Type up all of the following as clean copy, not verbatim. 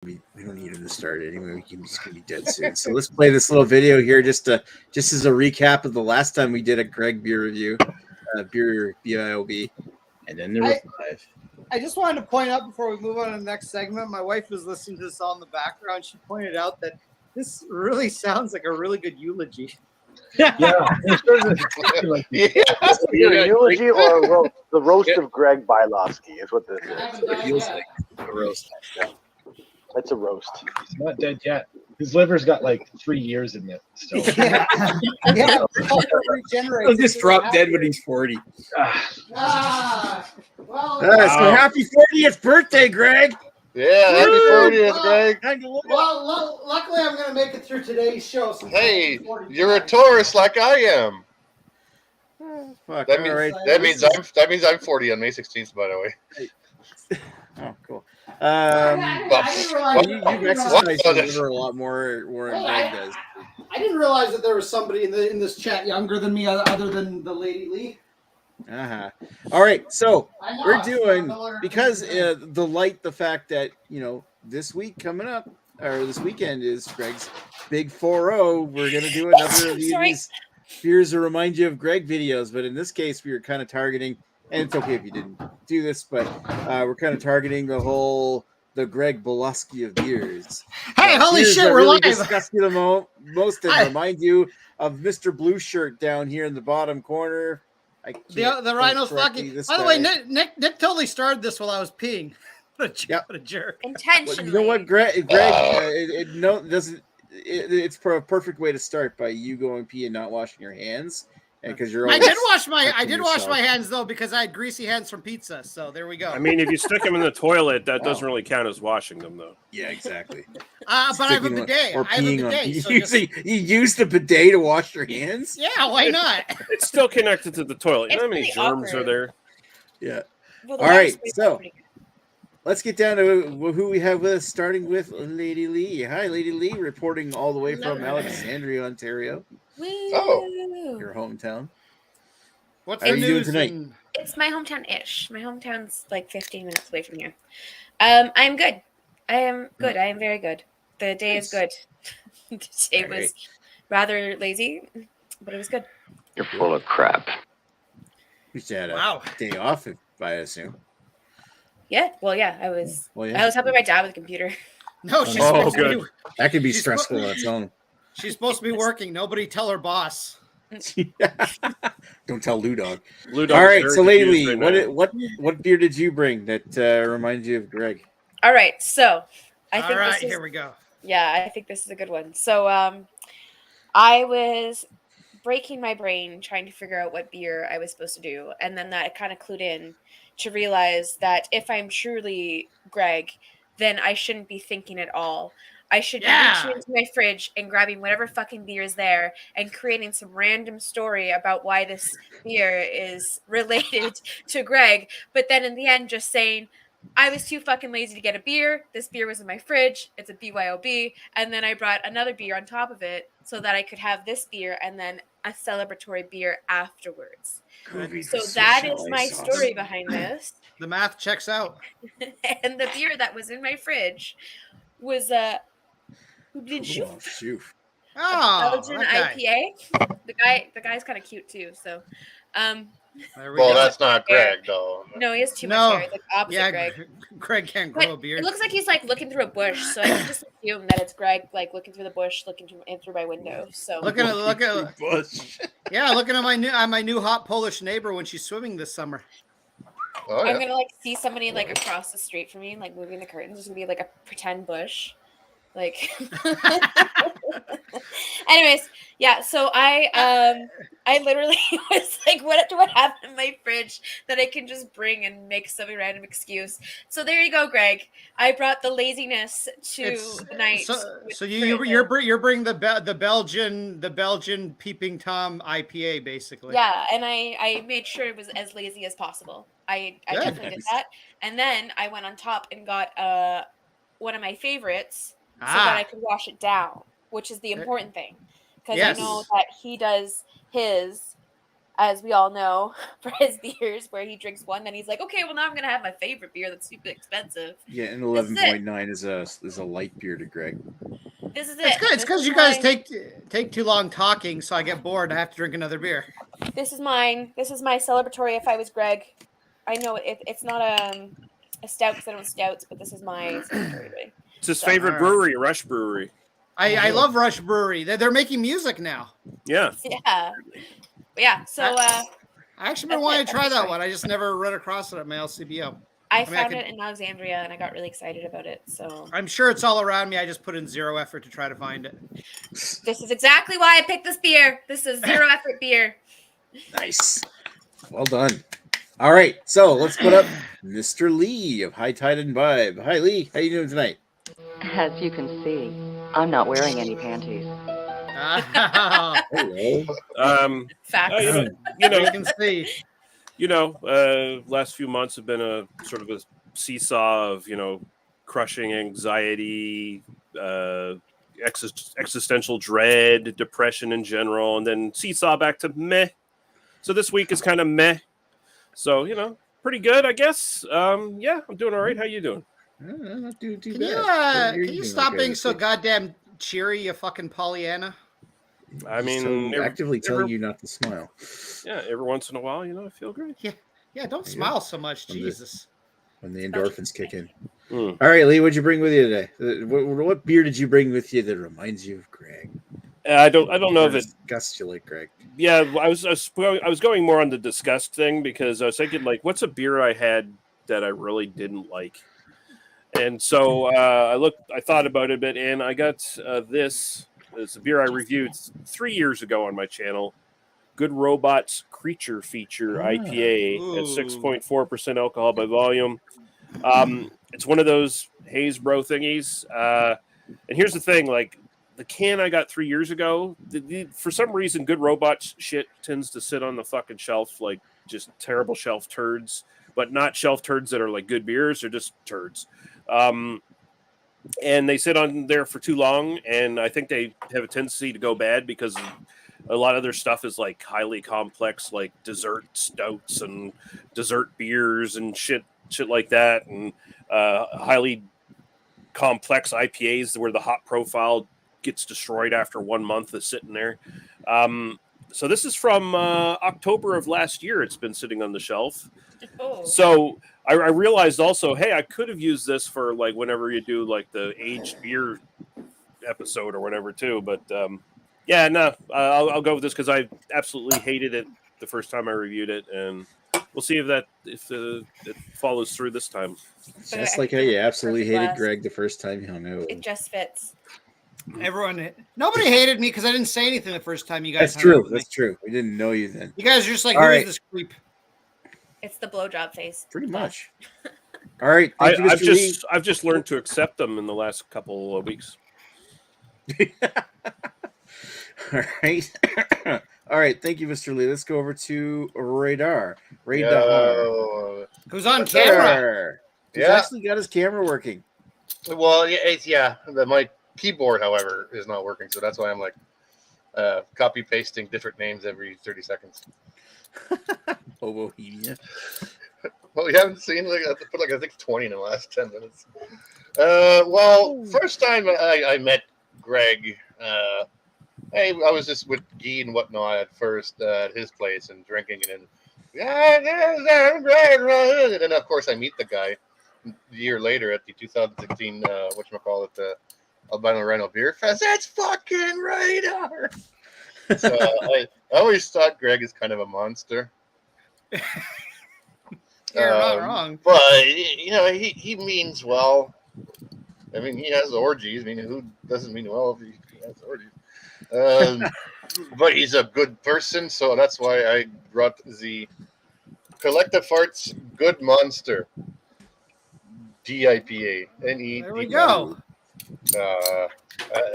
We don't need him to start anyway. He's gonna be dead soon. So let's play this little video here, just as a recap of the last time we did a Greg beer review, beer BYOB, and then there was 5. I just wanted to point out before we move on to the next segment. My wife was listening to this all in the background. She pointed out that this really sounds like a really good eulogy. Yeah. Eulogy or the roast of Greg Bielawg is what this is. It feels like a roast. It's a roast. He's not dead yet. His liver's got like 3 years in it still. He'll just drop dead when he's 40. Well, So happy 40th birthday, Greg! Yeah, happy 40th, Greg. well, luckily I'm going to make it through today's show. Hey, you're a Taurus like I am. Fuck, That means I'm 40 on May 16th, by the way. Oh, cool. I You exercise your liver a lot more than Greg does. I didn't realize that there was somebody in this chat younger than me, other than the Lady Lee. All right, so we're doing, because the fact that this week coming up, or this weekend, is Greg's big 4-0. We're gonna do another of these beers to remind you of Greg videos, but in this case we were kind of targeting, and it's okay if you didn't do this, but we're kind of targeting the Greg Bielawg of beers. Hey, holy shit, we're really live! Discuss you the most and remind you of Mr. Blue Shirt down here in the bottom corner. The Rhino's fucking. By the way, Nick totally started this while I was peeing. What a jerk! Intentionally. You know what, Greg? It's a perfect way to start by you going pee and not washing your hands, and because you're. I did wash my hands though, because I had greasy hands from pizza. So there we go. I mean, if you stick them in the toilet, that doesn't really count as washing them, though. Yeah, exactly. But I have a bidet. You use the bidet to wash your hands? Yeah, why not? It's still connected to the toilet. You know how many really germs awkward. are there? Yeah. Well, all right, so let's get down to who we have with us, starting with Lady Lee. Hi, Lady Lee, reporting all the way from Alexandria, Ontario. Woo. Your hometown. What's How the are you doing news tonight? It's my hometown-ish. My hometown's like 15 minutes away from here. I'm good. I am good. I am very good. The day is good. The day was rather lazy, but it was good. You're full of crap. You had a day off, I assume. Yeah. Well, yeah. I was. Well, yeah. I was helping my dad with the computer. No, she's supposed to be. That could be stressful on its own. She's supposed to be working. Nobody tell her boss. Don't tell Lou Dog. Lou Dog all right, so Lady Lee, right what beer did you bring that reminds you of Greg? All right, so I think this is, here we go. Yeah, I think this is a good one. So I was breaking my brain trying to figure out what beer I was supposed to do, and then that kind of clued in to realize that if I'm truly Greg, then I shouldn't be thinking at all. I should be reaching into my fridge and grabbing whatever fucking beer is there and creating some random story about why this beer is related to Greg. But then in the end, just saying, I was too fucking lazy to get a beer. This beer was in my fridge. It's a BYOB. And then I brought another beer on top of it so that I could have this beer and then a celebratory beer afterwards. So that is my story behind this. The math checks out. And the beer that was in my fridge was a Belgian IPA. The guy's kind of cute too. So, well, that's not Greg though. No, he has too much hair. Like opposite Greg. Greg can't grow a beard. It looks like he's like looking through a bush, so I can just assume that it's Greg, like looking through the bush, looking through my window. So looking at bush. Yeah, looking at my new hot Polish neighbor when she's swimming this summer. Oh, yeah. I'm gonna like see somebody like across the street from me, like moving the curtains. There's gonna be like a pretend bush. Like anyways, yeah, so I literally was like, what do I have in my fridge that I can just bring and make some random excuse? So there you go, Greg. I brought the laziness to the night. So you're bringing the Belgian Peeping Tom IPA basically. Yeah, and I made sure it was as lazy as possible. I definitely did that. And then I went on top and got one of my favorites so that I could wash it down, which is the important thing. Because I know that he does his as we all know, for his beers, where he drinks one, then he's like, okay, well now I'm gonna have my favorite beer that's super expensive. Yeah, and This is it. 11.9 is a light beer to Greg. This is it. It's good. It's because you guys take too long talking, so I get bored. I have to drink another beer. This is mine. This is my celebratory. If I was Greg, I know it's not a stout because I don't stouts, but this is my celebratory. It's his favorite brewery, Rush Brewery. I love Rush Brewery. They're making music now. Yeah. Yeah. Yeah. So I actually been wanting to try that one. I just never run across it at my LCBO. I found it in Alexandria and I got really excited about it. So I'm sure it's all around me. I just put in zero effort to try to find it. this is exactly why I picked this beer. This is zero effort beer. Nice. Well done. All right, so let's put up Mr. Lee of High Tide and Vibe. Hi, Lee. How you doing tonight? As you can see, I'm not wearing any panties. Hello. Facts. You know, You can see. Last few months have been a sort of a seesaw of, crushing anxiety, existential dread, depression in general, and then seesaw back to meh. So this week is kind of meh. So, pretty good, I guess. Yeah, I'm doing all right. How you doing? Not too Can bad. you stop being so goddamn cheery, you fucking Pollyanna? I mean, actively telling you not to smile. Yeah, every once in a while, I feel great. Yeah, don't smile so much, When Jesus. When the endorphins kick in. Mm. All right, Lee, what'd you bring with you today? What beer did you bring with you that reminds you of Greg? I don't know if it disgusts you like Greg. Yeah, I was going more on the disgust thing because I was thinking, like, what's a beer I had that I really didn't like? And so I thought about it a bit, and I got this. It's a beer I reviewed 3 years ago on my channel. Good Robots Creature Feature IPA at 6.4% alcohol by volume. It's one of those haze bro thingies. And here's the thing, like, the can I got 3 years ago, for some reason, Good Robots shit tends to sit on the fucking shelf like just terrible shelf turds, but not shelf turds that are like good beers. They're just turds. And they sit on there for too long, and I think they have a tendency to go bad because a lot of their stuff is like highly complex, like dessert stouts and dessert beers and shit like that, and highly complex IPAs where the hop profile gets destroyed after 1 month of sitting there. So this is from October of last year. It's been sitting on the shelf. Oh. So I realized also, hey, I could have used this for like whenever you do like the aged beer episode or whatever too. But I'll go with this because I absolutely hated it the first time I reviewed it, and we'll see if it follows through this time. Just like how you absolutely hated Greg the first time you hung out. It just fits. Nobody hated me because I didn't say anything the first time you guys. That's true. That's true. We didn't know you then. You guys are just like, All who right. is this creep? It's the blowjob face. Pretty much. All right. Thank you, Mr. Lee. I've just learned to accept them in the last couple of weeks. All right. All right. Thank you, Mr. Lee. Let's go over to Radar. Who's on camera? Radar. He's actually got his camera working. Well, my keyboard, however, is not working, so that's why I'm like copy pasting different names every 30 seconds. Bohemia. Well, we haven't seen I put I think 20 in the last 10 minutes. First time I met Greg, I was just with Guy and whatnot at first at his place and drinking, and then and then of course I meet the guy a year later at the 2016 the Albino Rhino Beer Fest. That's fucking Radar. So I always thought Greg is kind of a monster. You're not wrong. But he means well. I mean, he has orgies. I mean, who doesn't mean well if he has orgies? But he's a good person, so that's why I brought the Collective Arts Good Monster DIPA. There we go.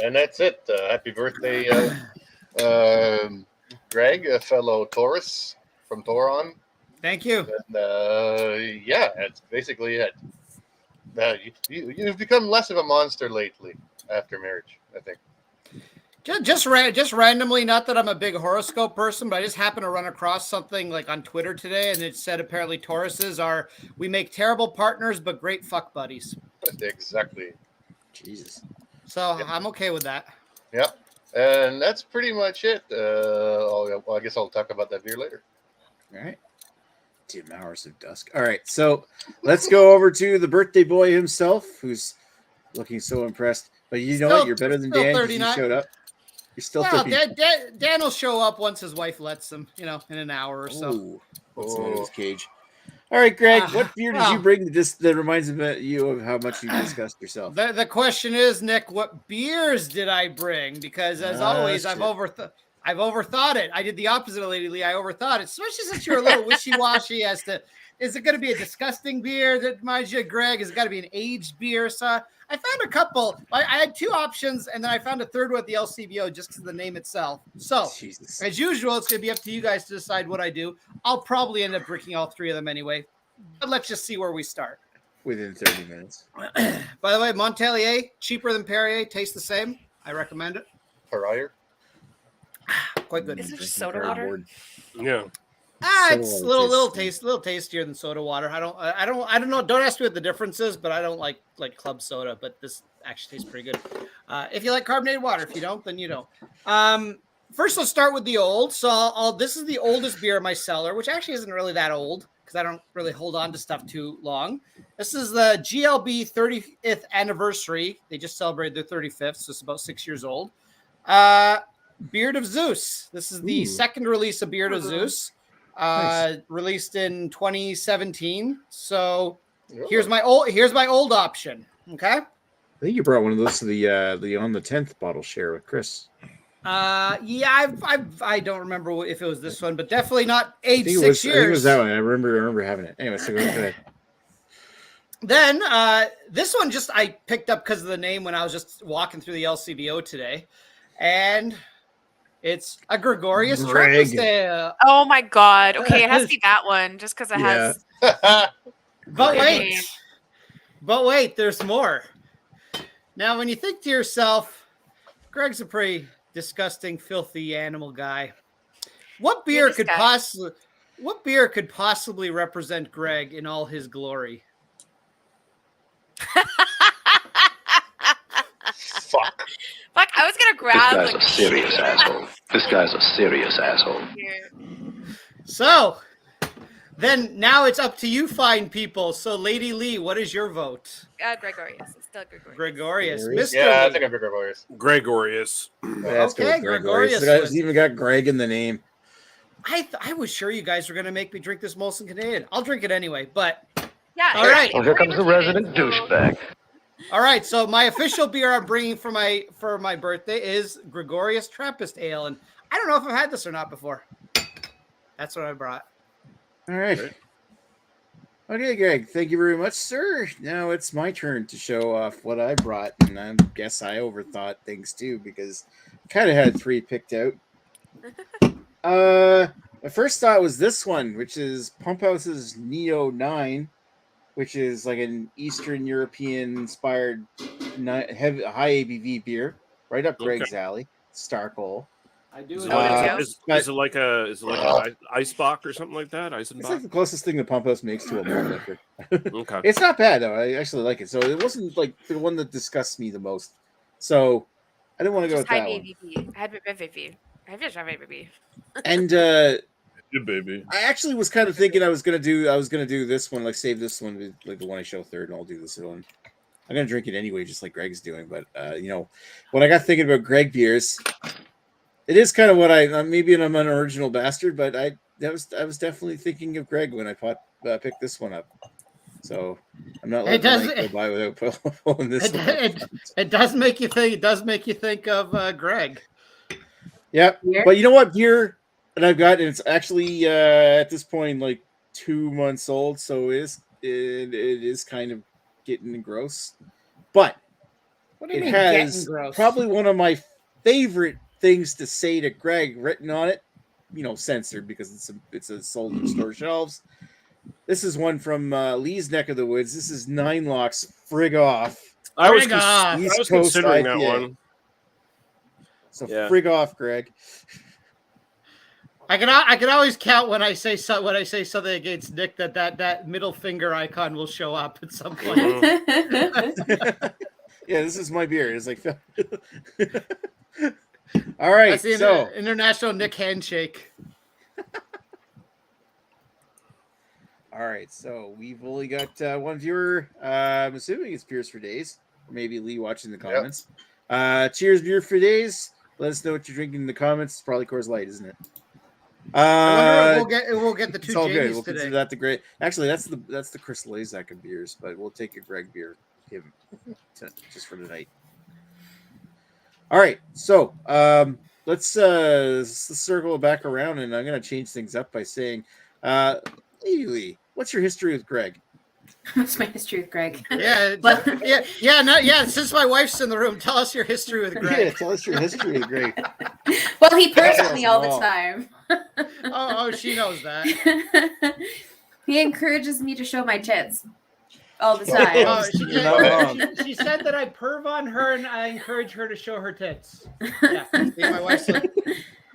And that's it. Happy birthday, Greg, a fellow Taurus from Toron. Thank you. And that's basically it. You've become less of a monster lately after marriage, I think. Just randomly, not that I'm a big horoscope person, but I just happened to run across something like on Twitter today, and it said apparently Tauruses we make terrible partners but great fuck buddies. Exactly. Jesus. So I'm okay with that. Yep. And that's pretty much it. I guess I'll talk about that beer later. All right. 2 hours of dusk. All right. So let's go over to the birthday boy himself, who's looking so impressed. But you know what? You're better than Dan because you showed up. You're still 30. Dan will show up once his wife lets him, in an hour or so. Ooh, what's in his cage? All right, Greg, what beer did you bring that reminds you of how much you discussed yourself? The question is, Nick, what beers did I bring? Because as always, I've overthought it. I did the opposite of Lady Lee. I overthought it, especially since you're a little wishy-washy as to, is it going to be a disgusting beer that reminds you of Greg? Is it got to be an aged beer? So I found a couple. I had 2 options, and then I found a third one at the LCBO just because of the name itself. So, as usual, it's going to be up to you guys to decide what I do. I'll probably end up drinking all 3 of them anyway. But let's just see where we start. Within 30 minutes. By the way, Montpellier, cheaper than Perrier, tastes the same. I recommend it. Perrier? Quite good. Is it just soda water? Yeah. It's a little tastier than soda water. I don't know. Don't ask me what the difference is, but I don't like club soda, but this actually tastes pretty good. If you like carbonated water, if you don't, then you don't. First, let's start with the old. So this is the oldest beer in my cellar, which actually isn't really that old because I don't really hold on to stuff too long. This is the GLB 35th anniversary. They just celebrated their 35th, so it's about 6 years old. Beard of Zeus. This is the second release of Beard of Zeus. Nice. Released in 2017. So here's my old option. Okay. I think you brought one of those to the on the 10th bottle share with Chris. Yeah, I don't remember if it was this one, but definitely not age 6 years. I think it was that one. I remember having it. Anyway, so go ahead. Then this one I picked up because of the name when I was just walking through the LCBO today, and it's a Gregorius Trappist Ale. Oh my god! Okay, it has to be that one just because it has. But wait, there's more. Now, when you think to yourself, Greg's a pretty disgusting, filthy animal guy. What beer could possibly represent Greg in all his glory? Fuck, I was gonna grab. This guy's a serious asshole. This guy's a serious asshole. So, then now it's up to you fine people. So, Lady Lee, what is your vote? Gregorius. It's still Gregorius. Gregorius. Mr. Yeah, I think I'm Gregorius. Gregorius. Okay, Gregorius. It's even got Greg in the name. I was sure you guys were going to make me drink this Molson Canadian. I'll drink it anyway, but... Yeah. All right. Well, here comes the resident douchebag. All right, so my official beer I'm bringing for my birthday is Gregorius Trappist Ale, and I don't know if I've had this or not before. That's what I brought. All right. Okay, Greg, thank you very much, sir. Now it's my turn to show off what I brought, and I guess I overthought things too because I kind of had 3 picked out. My first thought was this one, which is Pump House's Neo 9. Which is like an Eastern European inspired high ABV beer, right up Greg's alley. Starkole. I do. Is it like an Eisbach or something like that? It's like the closest thing the Pump House makes to a malt liquor. Okay. It's not bad though. I actually like it. So it wasn't like the one that disgusts me the most. So I didn't want to go with that one. I had ABV. I have just ABV. And baby. I actually was kind of thinking I was gonna do this one, like save this one, like the one I show third, and I'll do this one. I'm gonna drink it anyway, just like Greg's doing. But when I got thinking about Greg beers, it is kind of what maybe I'm an original bastard, but I was definitely thinking of Greg when I picked this one up. So I'm not letting it go by without pulling this one up. It does make you think. It does make you think of Greg. Yep. Yeah. But you know what beer? And I've got, and it's actually at this point like 2 months old, so it is kind of getting gross. But what do you it mean has gross? Probably one of my favorite things to say to Greg written on it. Censored because it's sold in store shelves. This is one from Lee's neck of the woods. This is 9 Locks Frig Off. I was considering that one. So Yeah. frig off, Greg. I can always count when I say something against Nick that middle finger icon will show up at some point. Yeah, this is my beer. It's like, all right. That's the So international Nick handshake. all right, so we've only got one viewer. I'm assuming it's Beers for Days. Maybe Lee watching the comments. Cheers, Beer for Days. Let us know what you're drinking in the comments. It's probably Coors Light, isn't it? I wonder if we'll get the two It's all good. Jamies We'll today. consider that the great. Actually, that's the Chris Lazak of beers, but we'll take a Greg beer, give him just for tonight. All right, so let's circle back around, and I'm gonna change things up by saying, Lee, what's your history with Greg? What's my history with Greg? Yeah, But- Since my wife's in the room, tell us your history with Greg. Yeah, tell us your history with Greg. Well, he purrs at me all the time. Oh, she knows that. He encourages me to show my tits all the Oh, time. she said that I perv on her and I encourage her to show her tits. Yeah, my wife's like,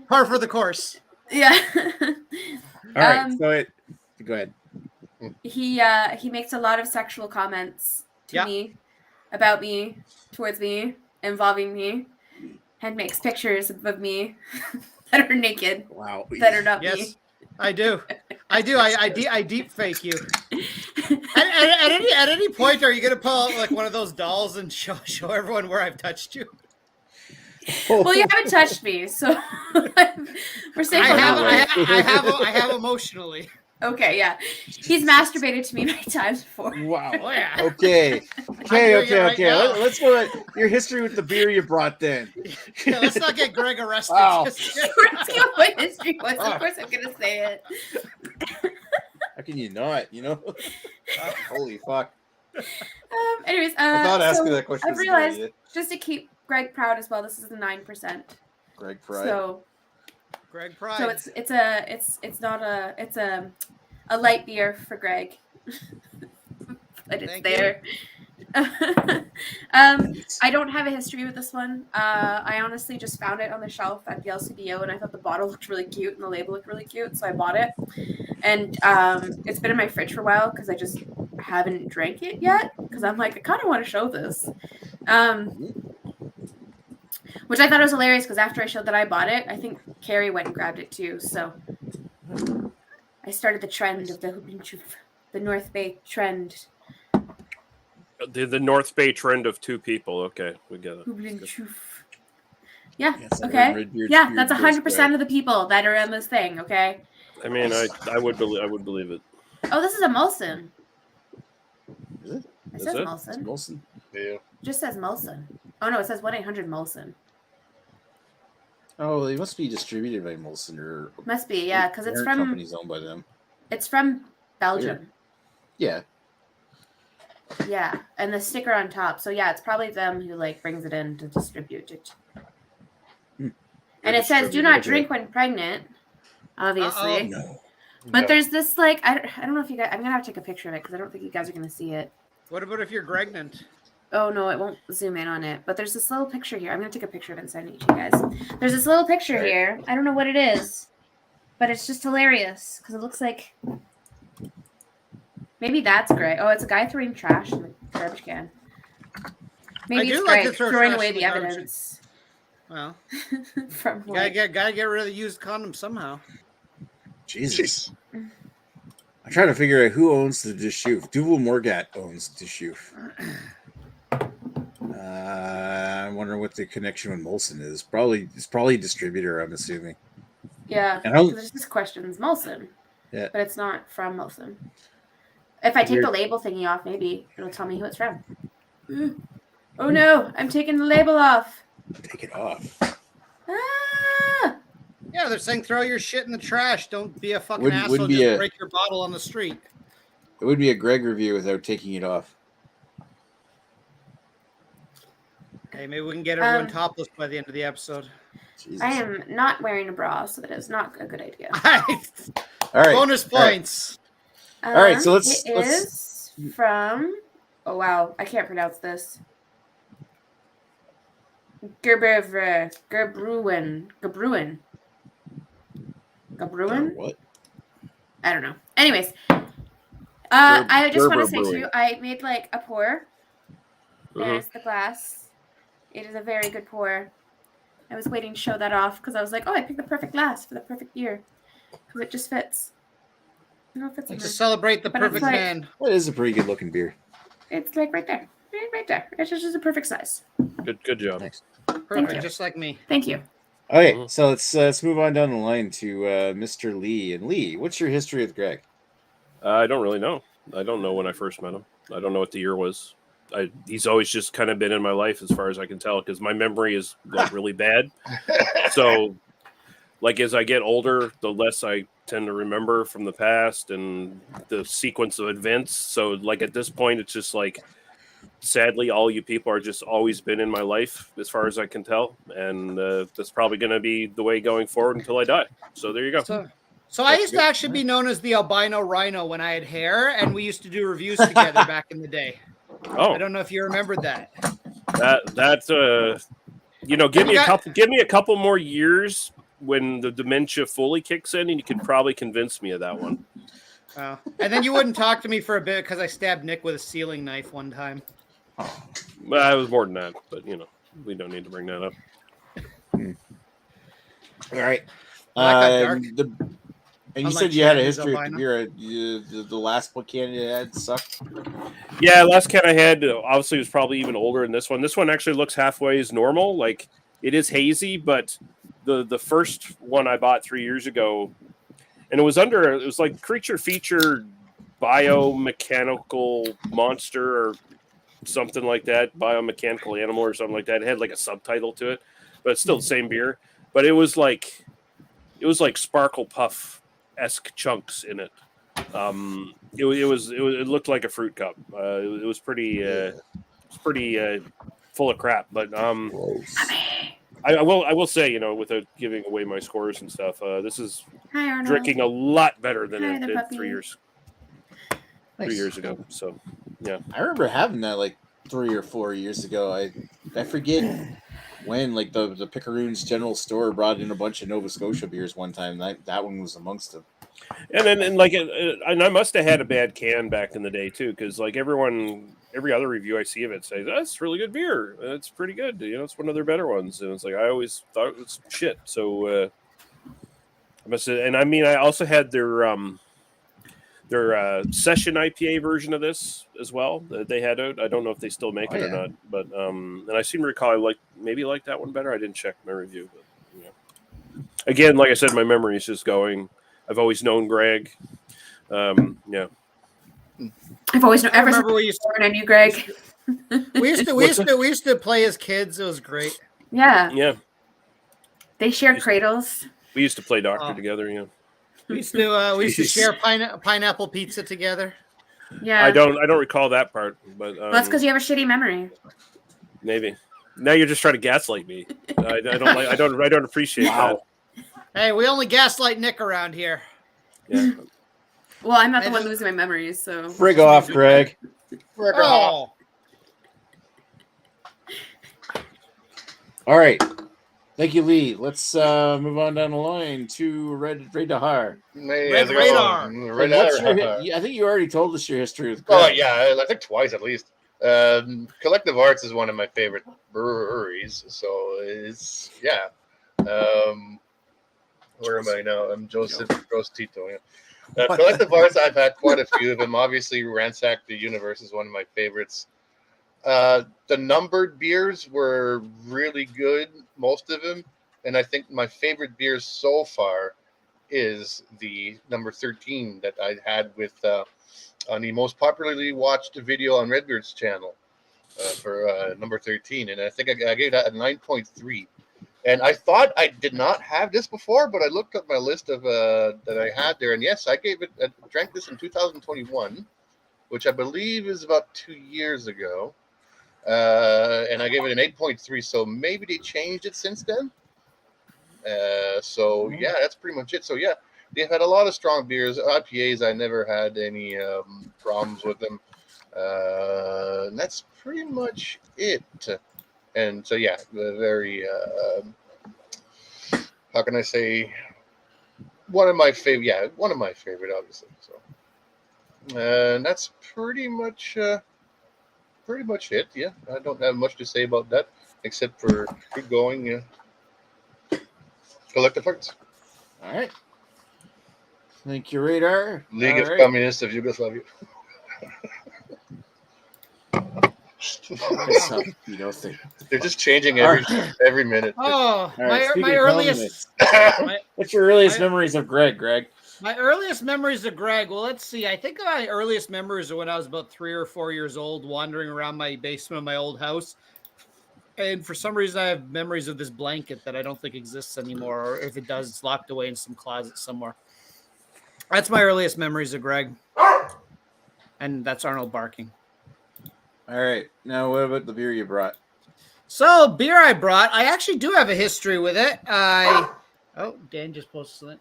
par for the course. Yeah. All right, so go ahead. He makes a lot of sexual comments to me, about me, towards me, involving me, and makes pictures of me that are naked. Wow. That are not me. Yes, I do. I deep fake you. At any point, are you gonna pull out like one of those dolls and show everyone where I've touched you? Well, you haven't touched me, so we're safe. I have emotionally. Okay, yeah. He's masturbated to me many times before. Wow. Oh, yeah. Okay. Right now. Let's go at your history with the beer you brought then. Yeah, let's not get Greg arrested. Wow. Let's go what history was. Of course I'm going to say it. How can you not, Holy fuck. Anyways, I thought asking so that question I've was a good realized, idea. just to keep Greg proud as well, this is the 9%. Greg Pride. So Greg Pride. So it's a light beer for Greg, but it's Thank there. I don't have a history with this one. I honestly just found it on the shelf at the LCBO, and I thought the bottle looked really cute and the label looked really cute, so I bought it. And it's been in my fridge for a while because I just haven't drank it yet because I'm like, I kind of want to show this. Which I thought was hilarious because after I showed that I bought it, I think Carrie went and grabbed it too. So I started the trend of the North Bay trend. The North Bay trend of two people. Okay, we get it. Yeah. Yes, Okay. Yeah, that's 100% of the people that are in this thing. Okay. I mean, I would believe it. Oh, this is a Molson. Is it? It says Molson. Molson. Yeah. It just says Molson. Oh no, it says 1-800 Molson. Oh, they must be distributed by Molson or Must be, yeah, because it's parent from company's owned by them. It's from Belgium. Yeah. Yeah, and the sticker on top. So yeah, it's probably them who brings it in to distribute it. And it says, "Do not drink when pregnant." Obviously. No. But there's this I don't know if you guys. I'm gonna have to take a picture of it because I don't think you guys are gonna see it. What about if you're pregnant? Oh no, it won't zoom in on it. But there's this little picture here. I'm gonna take a picture of it and send it to you guys. There's this little picture here. I don't know what it is, but it's just hilarious because it looks like maybe that's Greg. Oh, it's a guy throwing trash in the garbage can. Maybe it's Greg throwing away the evidence. Well, from gotta get rid of the used condom somehow. Jesus. I'm trying to figure out who owns the Deshoof. Duval Morgat owns Deshoof. I'm wondering what the connection with Molson is. It's probably a distributor, I'm assuming. Yeah, And there's this question's Molson. Yeah. But it's not from Molson. If I take the label thingy off, maybe it'll tell me who it's from. Oh no, I'm taking the label off. Take it off. Ah! Yeah, they're saying throw your shit in the trash. Don't be a fucking Wouldn't asshole. be Just break your bottle on the street. It would be a Greg review without taking it off. Okay, maybe we can get everyone topless by the end of the episode. Jesus. I am not wearing a bra, so that is not a good idea. All right. Bonus points. All right, so let's is from. Oh wow, I can't pronounce this. Gerbruin. What? I don't know. Anyways, I just want Gerber to say to Brewing. you, I made like a pour. Mhm. There's the glass. It is a very good pour. I was waiting to show that off because I was like, oh, I picked the perfect glass for the perfect beer because it just fits. You know, it fits in To there. celebrate the But it's perfect like- man. That is a pretty good looking beer. It's like right there. Right there. It's just a perfect size. Good job. Nice. Perfect, you. just like me. Thank you. Okay, Mhm. so let's move on down the line to Mr. Lee. And Lee, what's your history with Greg? I don't really know. I don't know when I first met him. I don't know what the year was. He's always just kind of been in my life as far as I can tell because my memory is like really bad. So, like as I get older, the less I tend to remember from the past and the sequence of events. So, like at this point, it's just like, sadly, all you people are just always been in my life as far as I can tell, and that's probably going to be the way going forward until I die. So there you go. So I used to actually be known as the albino rhino when I had hair, and we used to do reviews together back in the day. Oh, I don't know if you remembered that. give me a couple more years when the dementia fully kicks in, and you could probably convince me of that one. And then you wouldn't talk to me for a bit because I stabbed Nick with a sealing knife one time. Well, it was more than that, but we don't need to bring that up. All right. That got dark. And you Unlike said you had a Chad, who's history with the albino. beer. The last one can you had sucked. Yeah, last can I had obviously was probably even older than this one. This one actually looks halfway as normal. Like it is hazy, but the first one I bought 3 years ago, and it was like creature feature biomechanical monster or something like that, biomechanical animal or something like that. It had like a subtitle to it, but it's still the same beer. But it was like Sparkle Puff-esque chunks in it. It looked like a fruit cup. It was pretty full of crap. But I will say, without giving away my scores and stuff, this is Hi, Arnold. drinking a lot better than Hi, it the did puppy. 3 years. Nice. 3 years ago. So yeah, I remember having that like 3 or 4 years ago. I forget when, like the Picaroons General Store brought in a bunch of Nova Scotia beers one time. That one was amongst them. and then and I must have had a bad can back in the day too, because like every other review I see of it says that's really good beer. It's pretty good. It's one of their better ones, and it's like I always thought it was shit. So I must have, and I mean I also had their session IPA version of this as well that they had out. I don't know if they still make it or not, but and I seem to recall I like that one better. I didn't check my review, but again, like I said, my memory is just going. I've always known Greg. Yeah. I've always known. I Ever since remember we used I knew Greg. we used to play as kids. It was great. Yeah. Yeah. They shared cradles. We used to play doctor together. Yeah. We used to share pineapple pizza together. Yeah. I don't recall that part, but That's because you have a shitty memory. maybe. Now you're just trying to gaslight me. I don't appreciate that. Hey, we only gaslight Nick around here. Yeah. Well, I'm not the one losing my memories, so. Frig off, Greg. Oh. All right. Thank you, Lee. Let's move on down the line to Red Radar. Red Radar. I think you already told us your history with Greg. Oh yeah, I think twice at least. Collective Arts is one of my favorite breweries, so it's where am I now? I'm Joseph Tito. Yeah. Collective Arts, I've had quite a few of them. Obviously, Ransack the Universe is one of my favorites. The numbered beers were really good, most of them, and I think my favorite beer so far is the number 13 that I had with on the most popularly watched video on Redbeard's channel for number 13, and I think I gave that a 9.3. And I thought I did not have this before, but I looked up my list of that I had there, and yes, I drank this in 2021, which I believe is about 2 years ago. And I gave it an 8.3, so maybe they changed it since then. So yeah, that's pretty much it. So yeah, they've had a lot of strong beers. IPAs, I never had any problems with them. And that's pretty much it. And so yeah, the very how can I say, one of my favorite, obviously. So, and that's pretty much it. Yeah, I don't have much to say about that except for good going collective arts. All right. Thank you, Radar. League All of right. Communists of Yugoslavia. You know, thing. They're just changing every minute. Oh, All right, speaking my of earliest. What's your earliest my- memories of Greg? My earliest memories of Greg. Well, let's see. I think my earliest memories are when I was about 3 or 4 years old, wandering around my basement of my old house. And for some reason, I have memories of this blanket that I don't think exists anymore. Or if it does, it's locked away in some closet somewhere. That's my earliest memories of Greg. And that's Arnold barking. All right. Now, what about the beer you brought? So, beer I brought, I actually do have a history with it. Oh, Dan just posted something.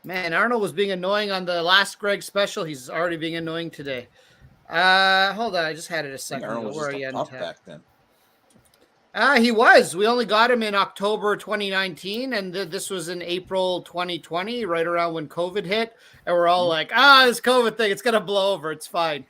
Man, Arnold was being annoying on the last Greg special. He's already being annoying today. Hold on, I just had it a second ago. Arnold was Where just are you a pup back then. He was. We only got him in October 2019, and this was in April 2020, right around when COVID hit. And we're all like, this COVID thing, it's going to blow over. It's fine.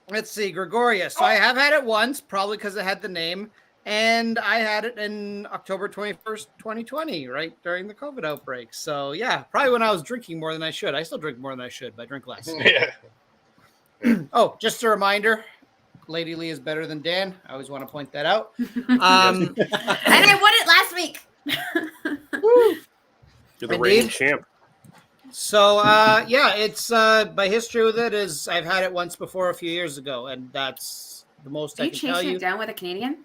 Let's see, Gregoria. So I have had it once, probably because it had the name. And I had it in October 21st, 2020, right during the COVID outbreak. So, yeah, probably when I was drinking more than I should. I still drink more than I should, but I drink less. Yeah. Oh, just a reminder, Lady Lee is better than Dan. I always want to point that out. And I won it last week. You're the reigning champ. So, it's my history with it is I've had it once before a few years ago, and that's the most I can tell you. Are you chasing it down with a Canadian?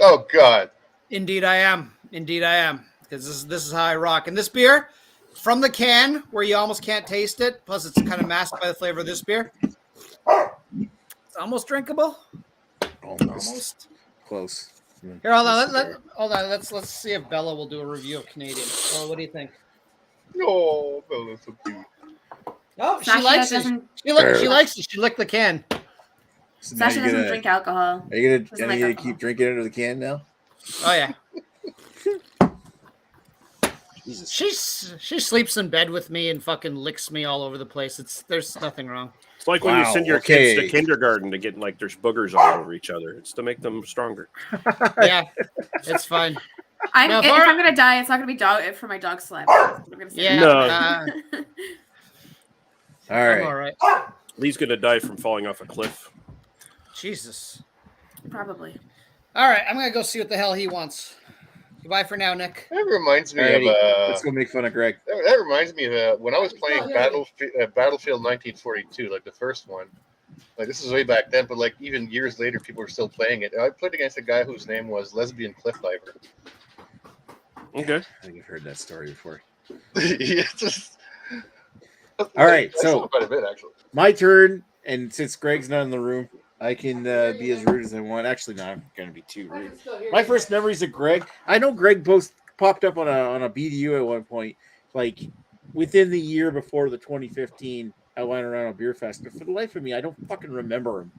Oh God! Indeed, I am. Because this is how I rock. And this beer, from the can, where you almost can't taste it, plus it's kind of masked by the flavor of this beer. It's almost drinkable. Almost. Close. Here, hold on. Let's see if Bella will do a review of Canadian. Well, what do you think? No, Bella's so cute. Oh, she Sasha likes it. doesn't- She likes it. She licked the can. So now Sasha doesn't drink alcohol. Are you Doesn't gonna like alcohol. keep drinking out of the can now? Oh yeah. Jesus. She sleeps in bed with me and fucking licks me all over the place. There's nothing wrong. It's like when you Wow, send your okay. kids to kindergarten to get like there's boogers all over each other. It's to make them stronger. Yeah, it's fine. If I'm gonna die, it's not gonna be dog for my dog slap. Yeah. No. All right. I'm all right. Lee's gonna die from falling off a cliff. Jesus. Probably. All right, I'm gonna go see what the hell he wants. Goodbye for now, Nick. That reminds me Alrighty, of let's go make fun of Greg. that reminds me of when I was playing Battlefield 1942, like the first one. Like this is way back then, but like even years later, people were still playing it. I played against a guy whose name was Lesbian Cliff Diver. Okay. I think I've heard that story before. Yeah, just, All right, I saw so it quite a bit actually. my turn, and since Greg's not in the room, I can be as rude as I want. Actually, no, I'm going to be too rude. My first memories of Greg, I know Greg popped up on a BDU at one point, like within the year before the 2015 Albino Rhino Beer Fest. But for the life of me, I don't fucking remember him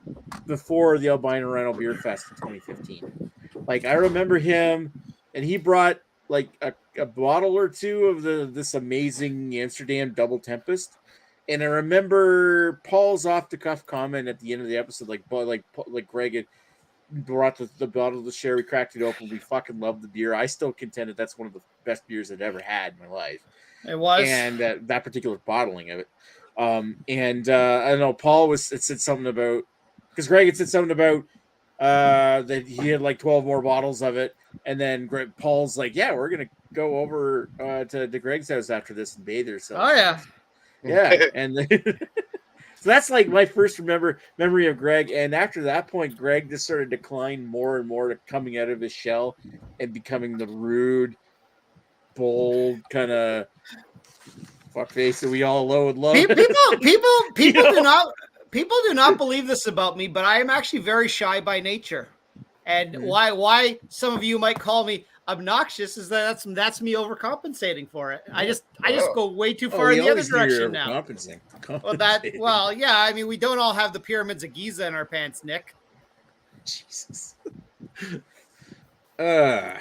before the Albino Rhino Beer Fest in 2015. Like I remember him, and he brought like a bottle or two of this amazing Amsterdam Double Tempest. And I remember Paul's off-the-cuff comment at the end of the episode, like Greg had brought the bottle of the sherry, we cracked it open, we fucking loved the beer. I still contend that that's one of the best beers I've ever had in my life. It was. And that particular bottling of it. I don't know, Paul had said something about, because Greg had said something about that he had like 12 more bottles of it. And then Paul's like, yeah, we're going to go over to Greg's house after this and bathe ourselves. Oh, yeah. Yeah, and so that's like my first memory of Greg. And after that point, Greg just sort of declined more and more to coming out of his shell and becoming the rude, bold kind of fuckface that we all would love. People do not believe this about me, but I am actually very shy by nature. And why some of you might call me obnoxious is that's me overcompensating for it. I just go way too far in the other direction now. Well, yeah. I mean, we don't all have the pyramids of Giza in our pants, Nick. Jesus. Yeah,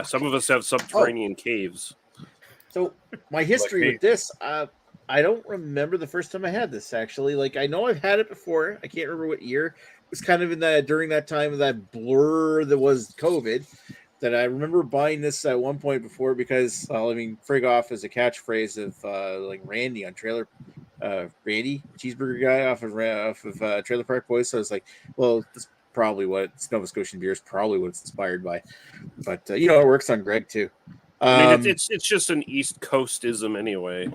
some of us have subterranean caves. So my history me. with this, I don't remember the first time I had this actually. Like I know I've had it before. I can't remember what year. It was kind of during that time of that blur that was COVID. That I remember buying this at one point before because frig off is a catchphrase of like Randy on Trailer, Randy cheeseburger guy off of Trailer Park Boys. So I was like, well, that's probably what Nova Scotian beer is probably what it's inspired by. But it works on Greg too. I mean, it's just an East Coastism anyway.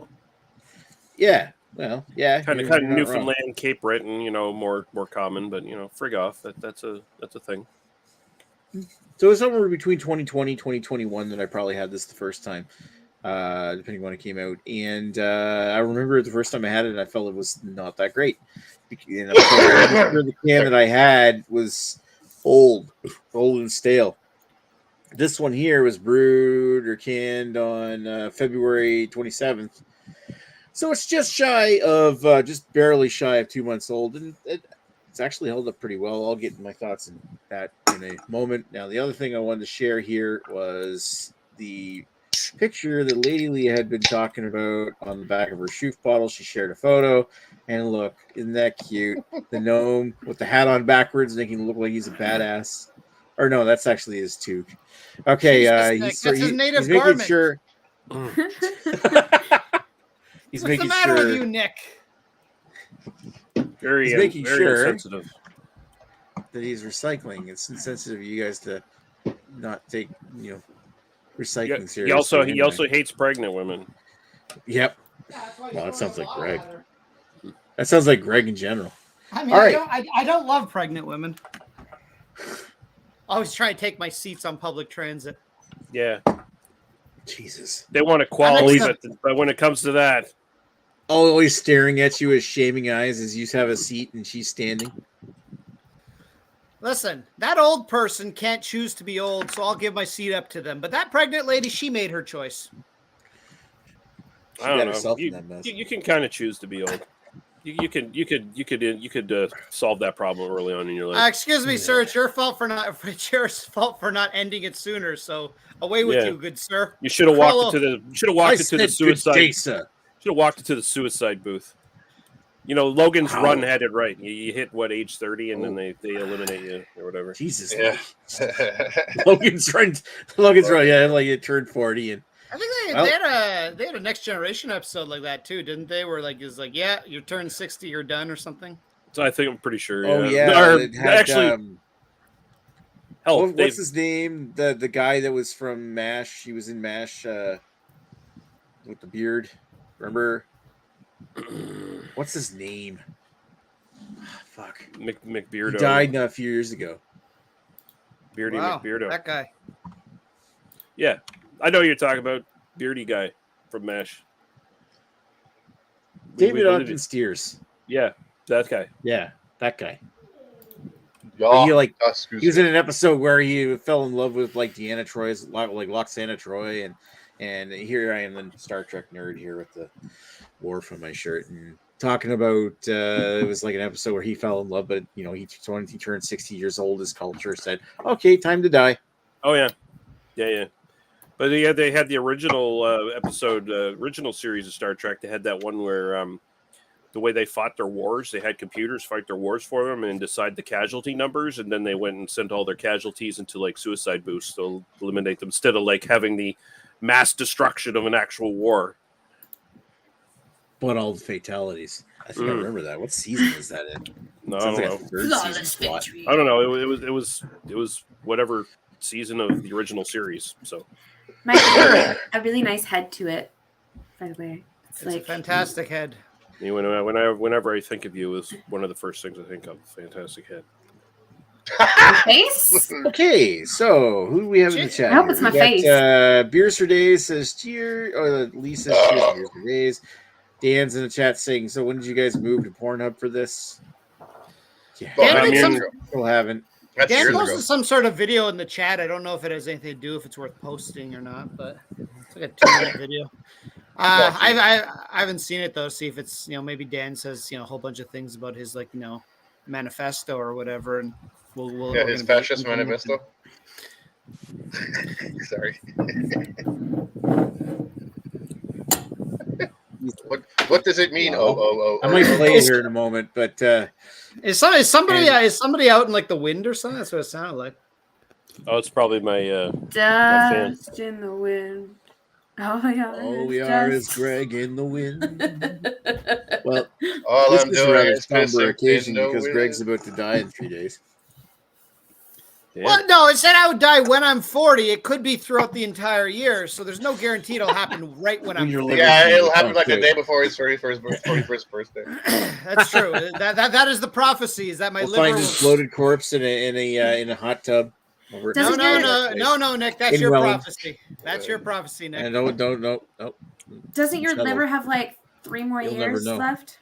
Yeah, well, yeah, kind of Newfoundland, Cape Breton, more common, but frig off. That's a thing. So it was somewhere between 2020, 2021 that I probably had this the first time, depending when it came out. And I remember the first time I had it, I felt it was not that great. The can that I had was old and stale. This one here was brewed or canned on February 27th. So it's just shy of, just barely shy of 2 months old. And it's actually held up pretty well. I'll get my thoughts on that in a moment. Now, the other thing I wanted to share here was the picture that Lady Lee had been talking about on the back of her Schoof bottle. She shared a photo. And look, isn't that cute? The gnome with the hat on backwards, making him look like he's a badass. Or no, that's actually his toque. Okay, that's his native garment. Sure. What's the matter with you, Nick? He's making very sure insensitive that he's recycling. It's insensitive of you guys to not take recycling seriously. He also hates pregnant women. Yep. Well, that sounds like Greg. That sounds like Greg in general. I mean, I don't love pregnant women. I always try to take my seats on public transit. Yeah. Jesus. They want equality, but when it comes to that. Always staring at you with shaming eyes as you have a seat and she's standing. Listen, that old person can't choose to be old, so I'll give my seat up to them. But that pregnant lady, she made her choice. I don't know. You can kind of choose to be old. You could solve that problem early on in your life. Excuse me, sir. It's your fault for not ending it sooner. So away with you, good sir. You should have walked into the suicide. Should have walked into the suicide booth. Logan's Run had it right. You hit age 30, and then they eliminate you or whatever. Jesus. Yeah. Logan's Run. Yeah, like it turned 40 and. I think they had a Next Generation episode like that too, didn't they? Where yeah, you turn 60, you're done or something. So I'm pretty sure. Oh yeah, actually, what's his name? The guy that was from MASH. He was in MASH with the beard. Remember? What's his name? Fuck. McBeardo. He died a few years ago. Beardy McBeardo. That guy. Yeah. I know you're talking about beardy guy from MASH. David Ogden Steers. Yeah, that guy. Yeah, that guy. Yeah, he was in an episode where he fell in love with Deanna Troy's Loxana Troy, and here I am, the Star Trek nerd here with the Worf on my shirt and talking about it was like an episode where he fell in love, but he turned 60 years old. His culture said, "Okay, time to die." Oh yeah. But they had the original original series of Star Trek. They had that one where the way they fought their wars, they had computers fight their wars for them and decide the casualty numbers, and then they went and sent all their casualties into suicide booths to eliminate them instead of having the mass destruction of an actual war. But all the fatalities. I think I remember that. What season is that in? No, I don't know. It was whatever season of the original series. So. Might have a really nice head to it, by the way. It's a fantastic head. Whenever I think of you, is one of the first things I think of. Fantastic head. Face? Okay, so who do we have in the chat? I hope it's my face. Beers for Days says cheer. Or Lisa cheers. Beers for Days. Dan's in the chat saying, "So when did you guys move to Pornhub for this?" Yeah, still haven't. Dan posted some sort of video in the chat. I don't know if it has anything to do if it's worth posting or not, but it's like a 2-minute video. I haven't seen it though. See if it's maybe Dan says a whole bunch of things about his manifesto or whatever, and we'll his fascist manifesto. Sorry. What does it mean? I might play it here in a moment, but is somebody out in the wind or something? That's what it sounded like. Oh, it's probably my Dust in the wind. All we are is Greg in the wind. Well, all this I'm is a doing rather is somber pissing occasion in the because wind. Greg's about to die in 3 days. Yeah. Well, no, it said I would die when I'm 40. It could be throughout the entire year, so there's no guarantee it'll happen right when I'm 40. Yeah, it'll happen like the day before his 41st birthday. That's true. That is the prophecy. Is that my We'll liver find will... his bloated corpse in a hot tub. No, Nick. That's In your Welland. prophecy. That's your prophecy, Nick. And no. Doesn't your Settled. liver have 3 more You'll never years know. left?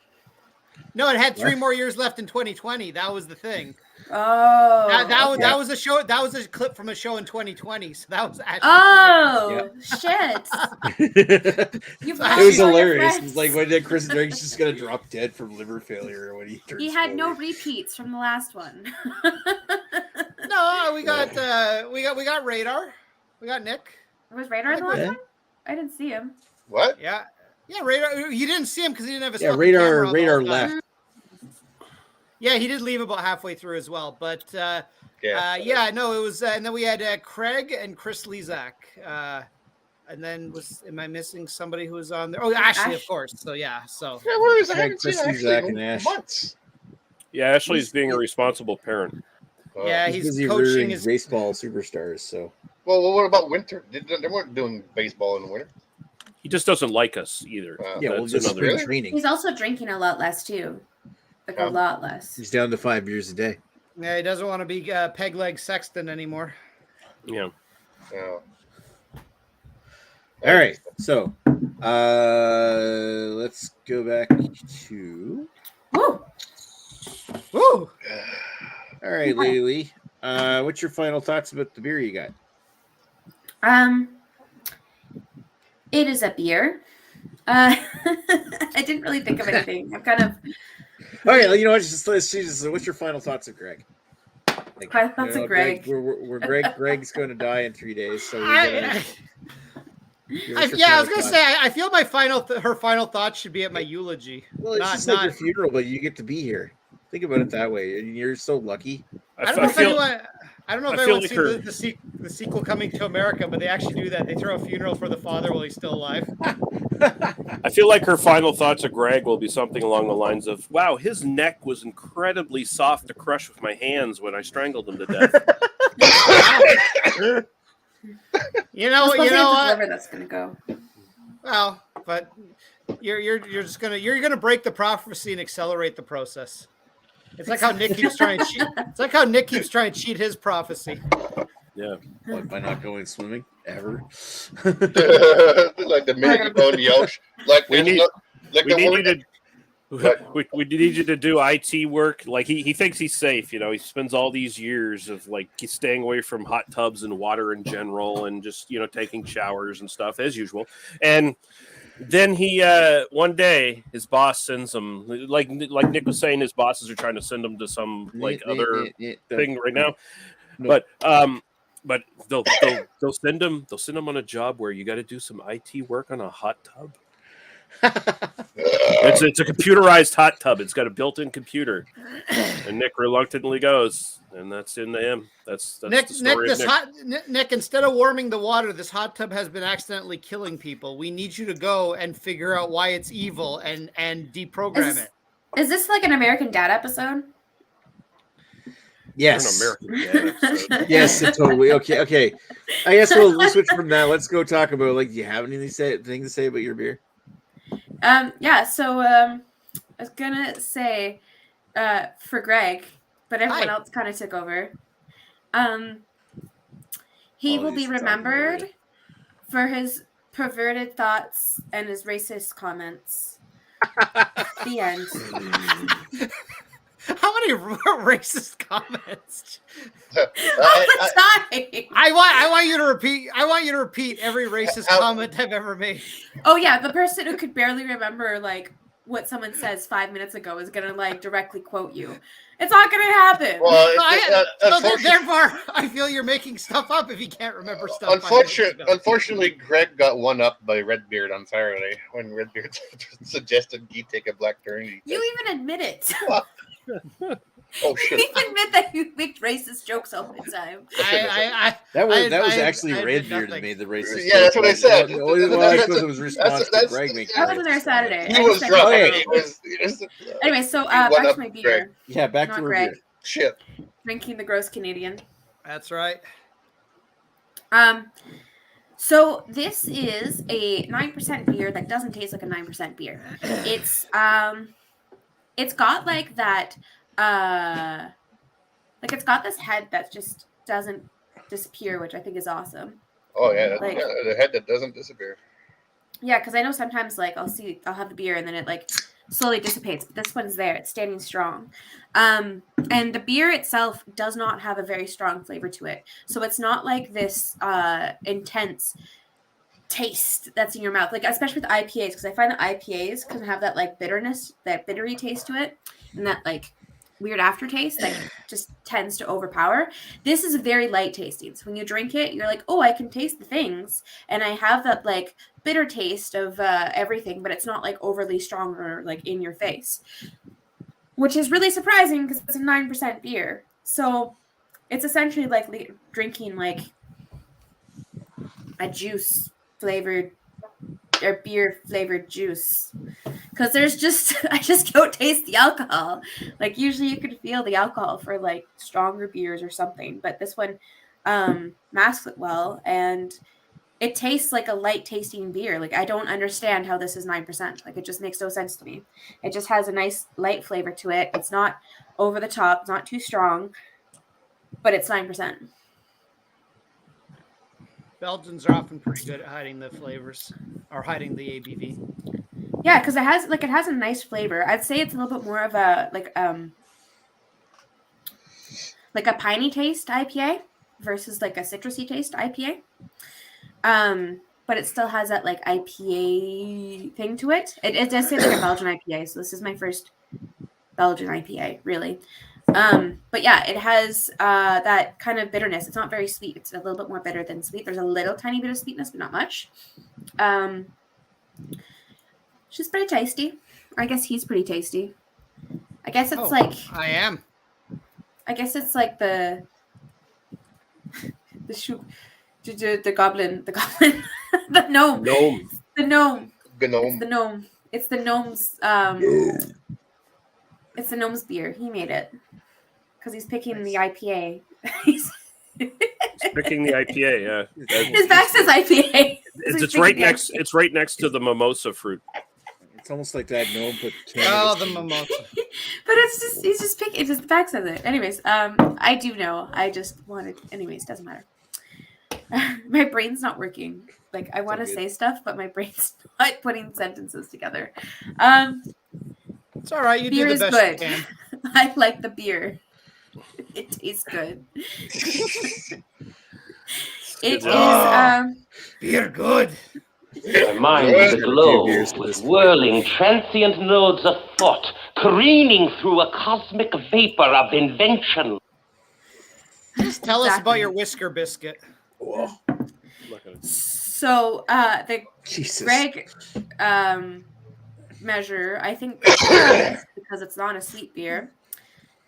No, it had 3 more years left in 2020. That was the thing. Oh, that was a show. That was a clip from a show in 2020. So that was actually. Oh shit! It was hilarious. It's like when Chris Drake's just gonna drop dead from liver failure when he turns. He had 40. no repeats from the last one. No, we got Radar. We got Nick. Was Radar in the last one? I didn't see him. What? Yeah, Radar. You didn't see him because he didn't have his Radar left. Yeah, he did leave about halfway through as well. But it was. And then we had Craig and Chris Lezak. And then am I missing somebody who was on there? Oh, Ashley, of course. So yeah. So yeah, where is Craig, Chris Lezak, and Ash. Months. Yeah, Ashley's being a responsible parent. Yeah, he's he's busy coaching rearing his baseball superstars. So well, what about winter? They weren't doing baseball in the winter. He just doesn't like us either. Just That's spring another. training. He's also drinking a lot less too. A lot less. He's down to 5 beers a day. Yeah, he doesn't want to be peg leg Sexton anymore. Yeah. Yeah. All right, so let's go back to. Woo! Woo! All right, Lady Lee. What's your final thoughts about the beer you got? It is a beer. I didn't really think of anything. I'm kind of. Okay, you know what? Let's see. What's your final thoughts of Greg? Final thoughts of Greg. Greg's going to die in 3 days. So I was gonna say I feel my her final thoughts should be at my eulogy. Well, it's just like your funeral, but you get to be here. Think about it that way. You're so lucky. I don't know if anyone's seen the sequel Coming to America, but they actually do that. They throw a funeral for the father while he's still alive. I feel like her final thoughts of Greg will be something along the lines of, "Wow, his neck was incredibly soft to crush with my hands when I strangled him to death." You know what? That's gonna go. Well, but you're gonna break the prophecy and accelerate the process. It's like how Nick keeps trying to cheat. It's like how Nick keeps trying to cheat his prophecy. Yeah. What, by not going swimming ever? Like the minute you go in the ocean. Like we need you to do IT work. Like he thinks he's safe. He spends all these years of staying away from hot tubs and water in general, and just taking showers and stuff as usual. And then he one day his boss sends him like Nick was saying, his bosses are trying to send him to some other thing right now. No. But they'll send him on a job where you got to do some IT work on a hot tub. It's a computerized hot tub. It's got a built-in computer, and Nick reluctantly goes, and that's into him. That's Nick. the story of Nick. Nick, instead of warming the water, this hot tub has been accidentally killing people. We need you to go and figure out why it's evil and deprogram it. Is this like an American Dad episode? Yes. Yes, totally. Okay. I guess we'll switch from that. Let's go talk about do you have anything to say about your beer? Yeah. So I was gonna say for Greg, but everyone else kind of took over. He will be remembered for his perverted thoughts and his racist comments. The end. How many racist comments? All the time. I want you to repeat. I want you to repeat every racist comment I've ever made. Oh yeah, the person who could barely remember like what someone says 5 minutes ago is gonna like directly quote you. It's not gonna happen. Well, therefore, I feel you're making stuff up if you can't remember stuff. Unfortunately, Greg got one up by Redbeard on Saturday when Redbeard suggested he take a black turn. You even admit it. Oh shit! You admit that you make racist jokes all the time. That was actually Redbeard that made the racist. Yeah, that's what I said. Because it was response to Greg making. I wasn't there Saturday. He was drunk. Anyway, so back to my beer. Greg. Yeah, back to Greg. beer. Shit. Drinking the gross Canadian. That's right. So this is a 9% beer that doesn't taste like a 9% beer. It's got like that. Like it's got this head that just doesn't disappear, which I think is awesome. Oh yeah, like, the head that doesn't disappear. Yeah, because I know sometimes like I'll have the beer and then it like slowly dissipates, but this one's there. It's standing strong. And the beer itself does not have a very strong flavor to it. So it's not like this intense taste that's in your mouth, like especially with IPAs, because I find that IPAs can have that like bitterness, that bittery taste to it, and that like weird aftertaste that just tends to overpower. This is very light tasting. So when you drink it, you're like, oh, I can taste the things. And I have that like bitter taste of everything, but it's not like overly strong or like in your face, which is really surprising because it's a 9% beer. So it's essentially like drinking like a juice flavored or beer flavored juice, because I just don't taste the alcohol. Like usually you could feel the alcohol for like stronger beers or something, but this one masks it well, and it tastes like a light tasting beer. Like I don't understand how this is 9%. Like it just makes no sense to me. It just has a nice light flavor to it. It's not over the top, it's not too strong, but it's 9%. Belgians are often pretty good at hiding the flavors or hiding the ABV. Yeah, because it has a nice flavor. I'd say it's a little bit more of a like a piney taste IPA versus like a citrusy taste IPA. But it still has that like IPA thing to it. It does say like a Belgian IPA, so this is my first Belgian IPA, really. But yeah, it has that kind of bitterness. It's not very sweet. It's a little bit more bitter than sweet. There's a little tiny bit of sweetness, but not much. She's pretty tasty. I guess he's pretty tasty. I guess it's I am. I guess it's like the goblin, the gnome. The gnome. It's the gnome's It's the gnome's beer. He made it because he's picking the IPA. He's picking the IPA. Yeah, his back says IPA. It's right next. It's right next to the mimosa fruit. It's almost like that gnome put. The mimosa. But he's just picking. It's just the back says it. Anyways, I do know. I just wanted. Anyways, doesn't matter. My brain's not working. Like I want to say stuff, but my brain's not putting sentences together. It's all right. You beer do the is best good. you can. I like the beer. It tastes good. It is beer good. My mind is aglow with whirling, transient nodes of thought, careening through a cosmic vapor of invention. Just tell us about your whisker biscuit. Whoa. So the Jesus. Greg measure, I think because it's not a sweet beer,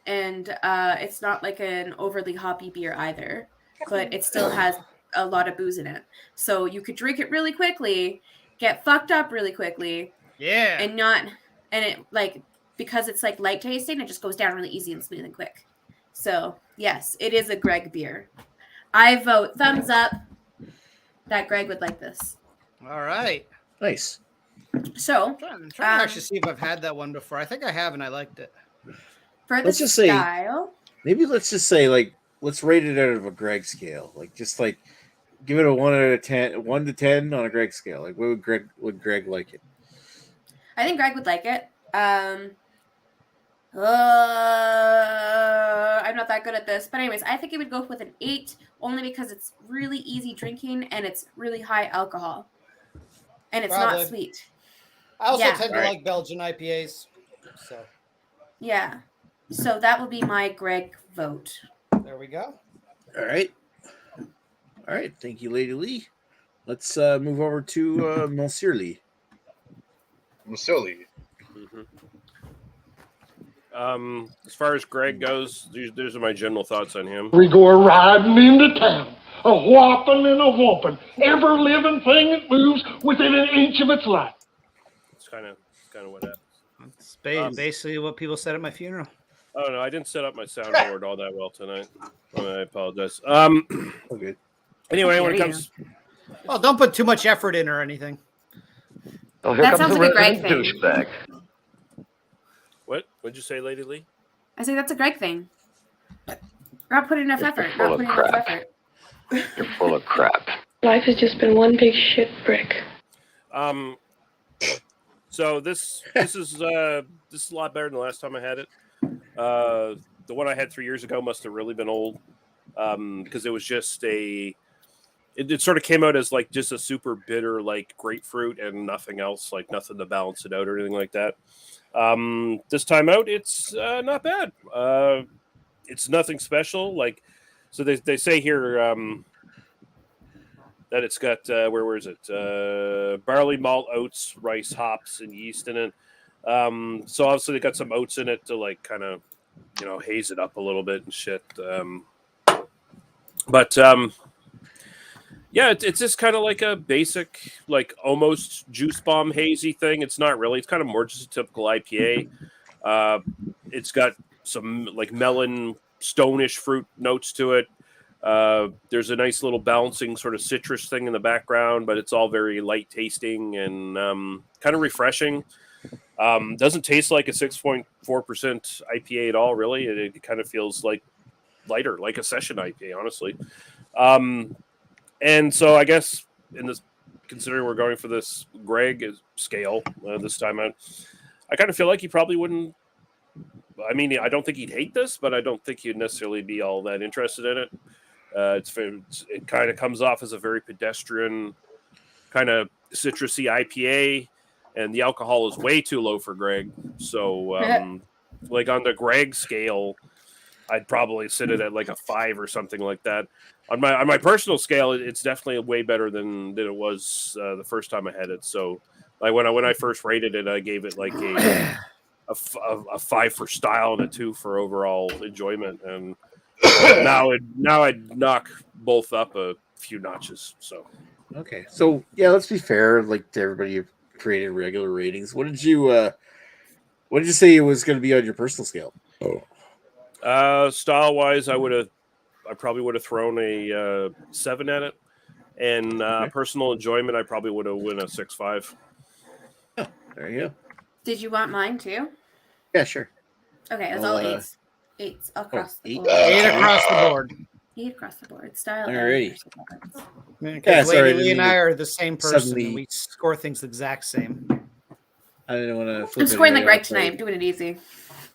and it's not like an overly hoppy beer either, but it still has a lot of booze in it. So you could drink it really quickly, get fucked up really quickly, and it like, because it's like light tasting, it just goes down really easy and smooth and quick. So yes, it is a Greg beer. I vote thumbs up that Greg would like this. All right. Nice. So I'm trying to actually see if I've had that one before. I think I have, and I liked it. For the style, maybe let's just say like let's rate it out of a Greg scale. Like just like give it a 1 out of 10, 1 to 10 on a Greg scale. Like what would Greg like it? I think Greg would like it. I'm not that good at this. But anyways, I think it would go with an 8 only because it's really easy drinking and it's really high alcohol. And it's Probably. not sweet. I also Yeah. tend to All right. like Belgian IPAs. So Yeah. So that will be my Greg vote. there we go. All right. All right. Thank you, Lady Lee. Let's move over to Monsieur Lee. Silly. As far as Greg goes, these are my general thoughts on him. We go riding into town, a whopping and a whooping, every living thing that moves within an inch of its life. It's kind of what happens. It's basically what people said at my funeral. Oh no, I didn't set up my soundboard all that well tonight. I apologize. Okay. Anyway, when it comes, Well, don't put too much effort in or anything. Oh, here That comes sounds the like a Greg resident thing. douchebag. what'd you say, Lady Lee? I say that's a Greg thing. Not putting enough effort. full Not of putting enough crap. effort. You're full of crap. Life has just been one big shit brick. So this is a lot better than the last time I had it. The one I had 3 years ago must have really been old, because it was just it sort of came out as like just a super bitter like grapefruit and nothing else, like nothing to balance it out or anything like that. This time out, it's not bad. It's nothing special. Like, so they say here that it's got where is it? Barley, malt, oats, rice, hops, and yeast in it. So obviously they got some oats in it to like kind of haze it up a little bit and shit. But yeah, it's just kind of like a basic, like almost juice bomb hazy thing. It's not really. It's kind of more just a typical IPA. It's got some like melon, stonish fruit notes to it. There's a nice little balancing sort of citrus thing in the background, but it's all very light tasting and kind of refreshing. Doesn't taste like a 6.4% IPA at all, really. It kind of feels like lighter, like a session IPA, honestly. And so I guess in this, considering we're going for this Greg scale this time out, I kind of feel like he probably wouldn't. I mean, I don't think he'd hate this, but I don't think he'd necessarily be all that interested in it. It kind of comes off as a very pedestrian, kind of citrusy IPA, and the alcohol is way too low for Greg. So, like on the Greg scale, I'd probably sit it at like a 5 or something like that. On my personal scale, it's definitely way better than it was the first time I had it. So, like when I first rated it, I gave it like a 5 for style and a 2 for overall enjoyment. And now I'd knock both up a few notches. So Okay, so yeah, let's be fair. Like to everybody who created regular ratings, what did you say it was going to be on your personal scale? Style wise, I probably would have thrown a 7 at it, and personal enjoyment, I probably would have won a 6.5. Oh, there you go. Did you want mine too? Yeah, sure. Okay, it's all 8s. 8s across the board. 8 across the board. 8 across the board. Style. Alrighty. Okay, sorry, Lady Lee and I are the same person. suddenly- And we score things the exact same. I didn't want to. I'm scoring like Greg tonight. I'm doing it easy.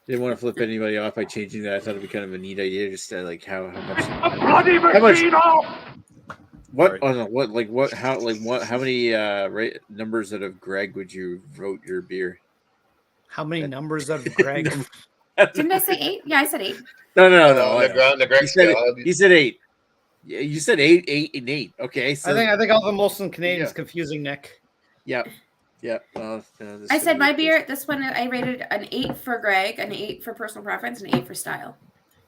Didn't want to flip anybody off by changing that. I thought it'd be kind of a neat idea, just to, like how much. A bloody machine off! What? Sorry. Oh no! What? Like what? How? Like what? How many numbers out of Greg would you vote your beer? How many numbers of Greg? Didn't I say 8? Yeah, I said 8. No. The Greg You said, scale. you said 8. Yeah, you said 8, 8, and 8. Okay, so I think all the Molson Canadians confusing Nick. Yep. I said my beer. This one I rated an 8 for Greg, an 8 for personal preference, and an 8 for style.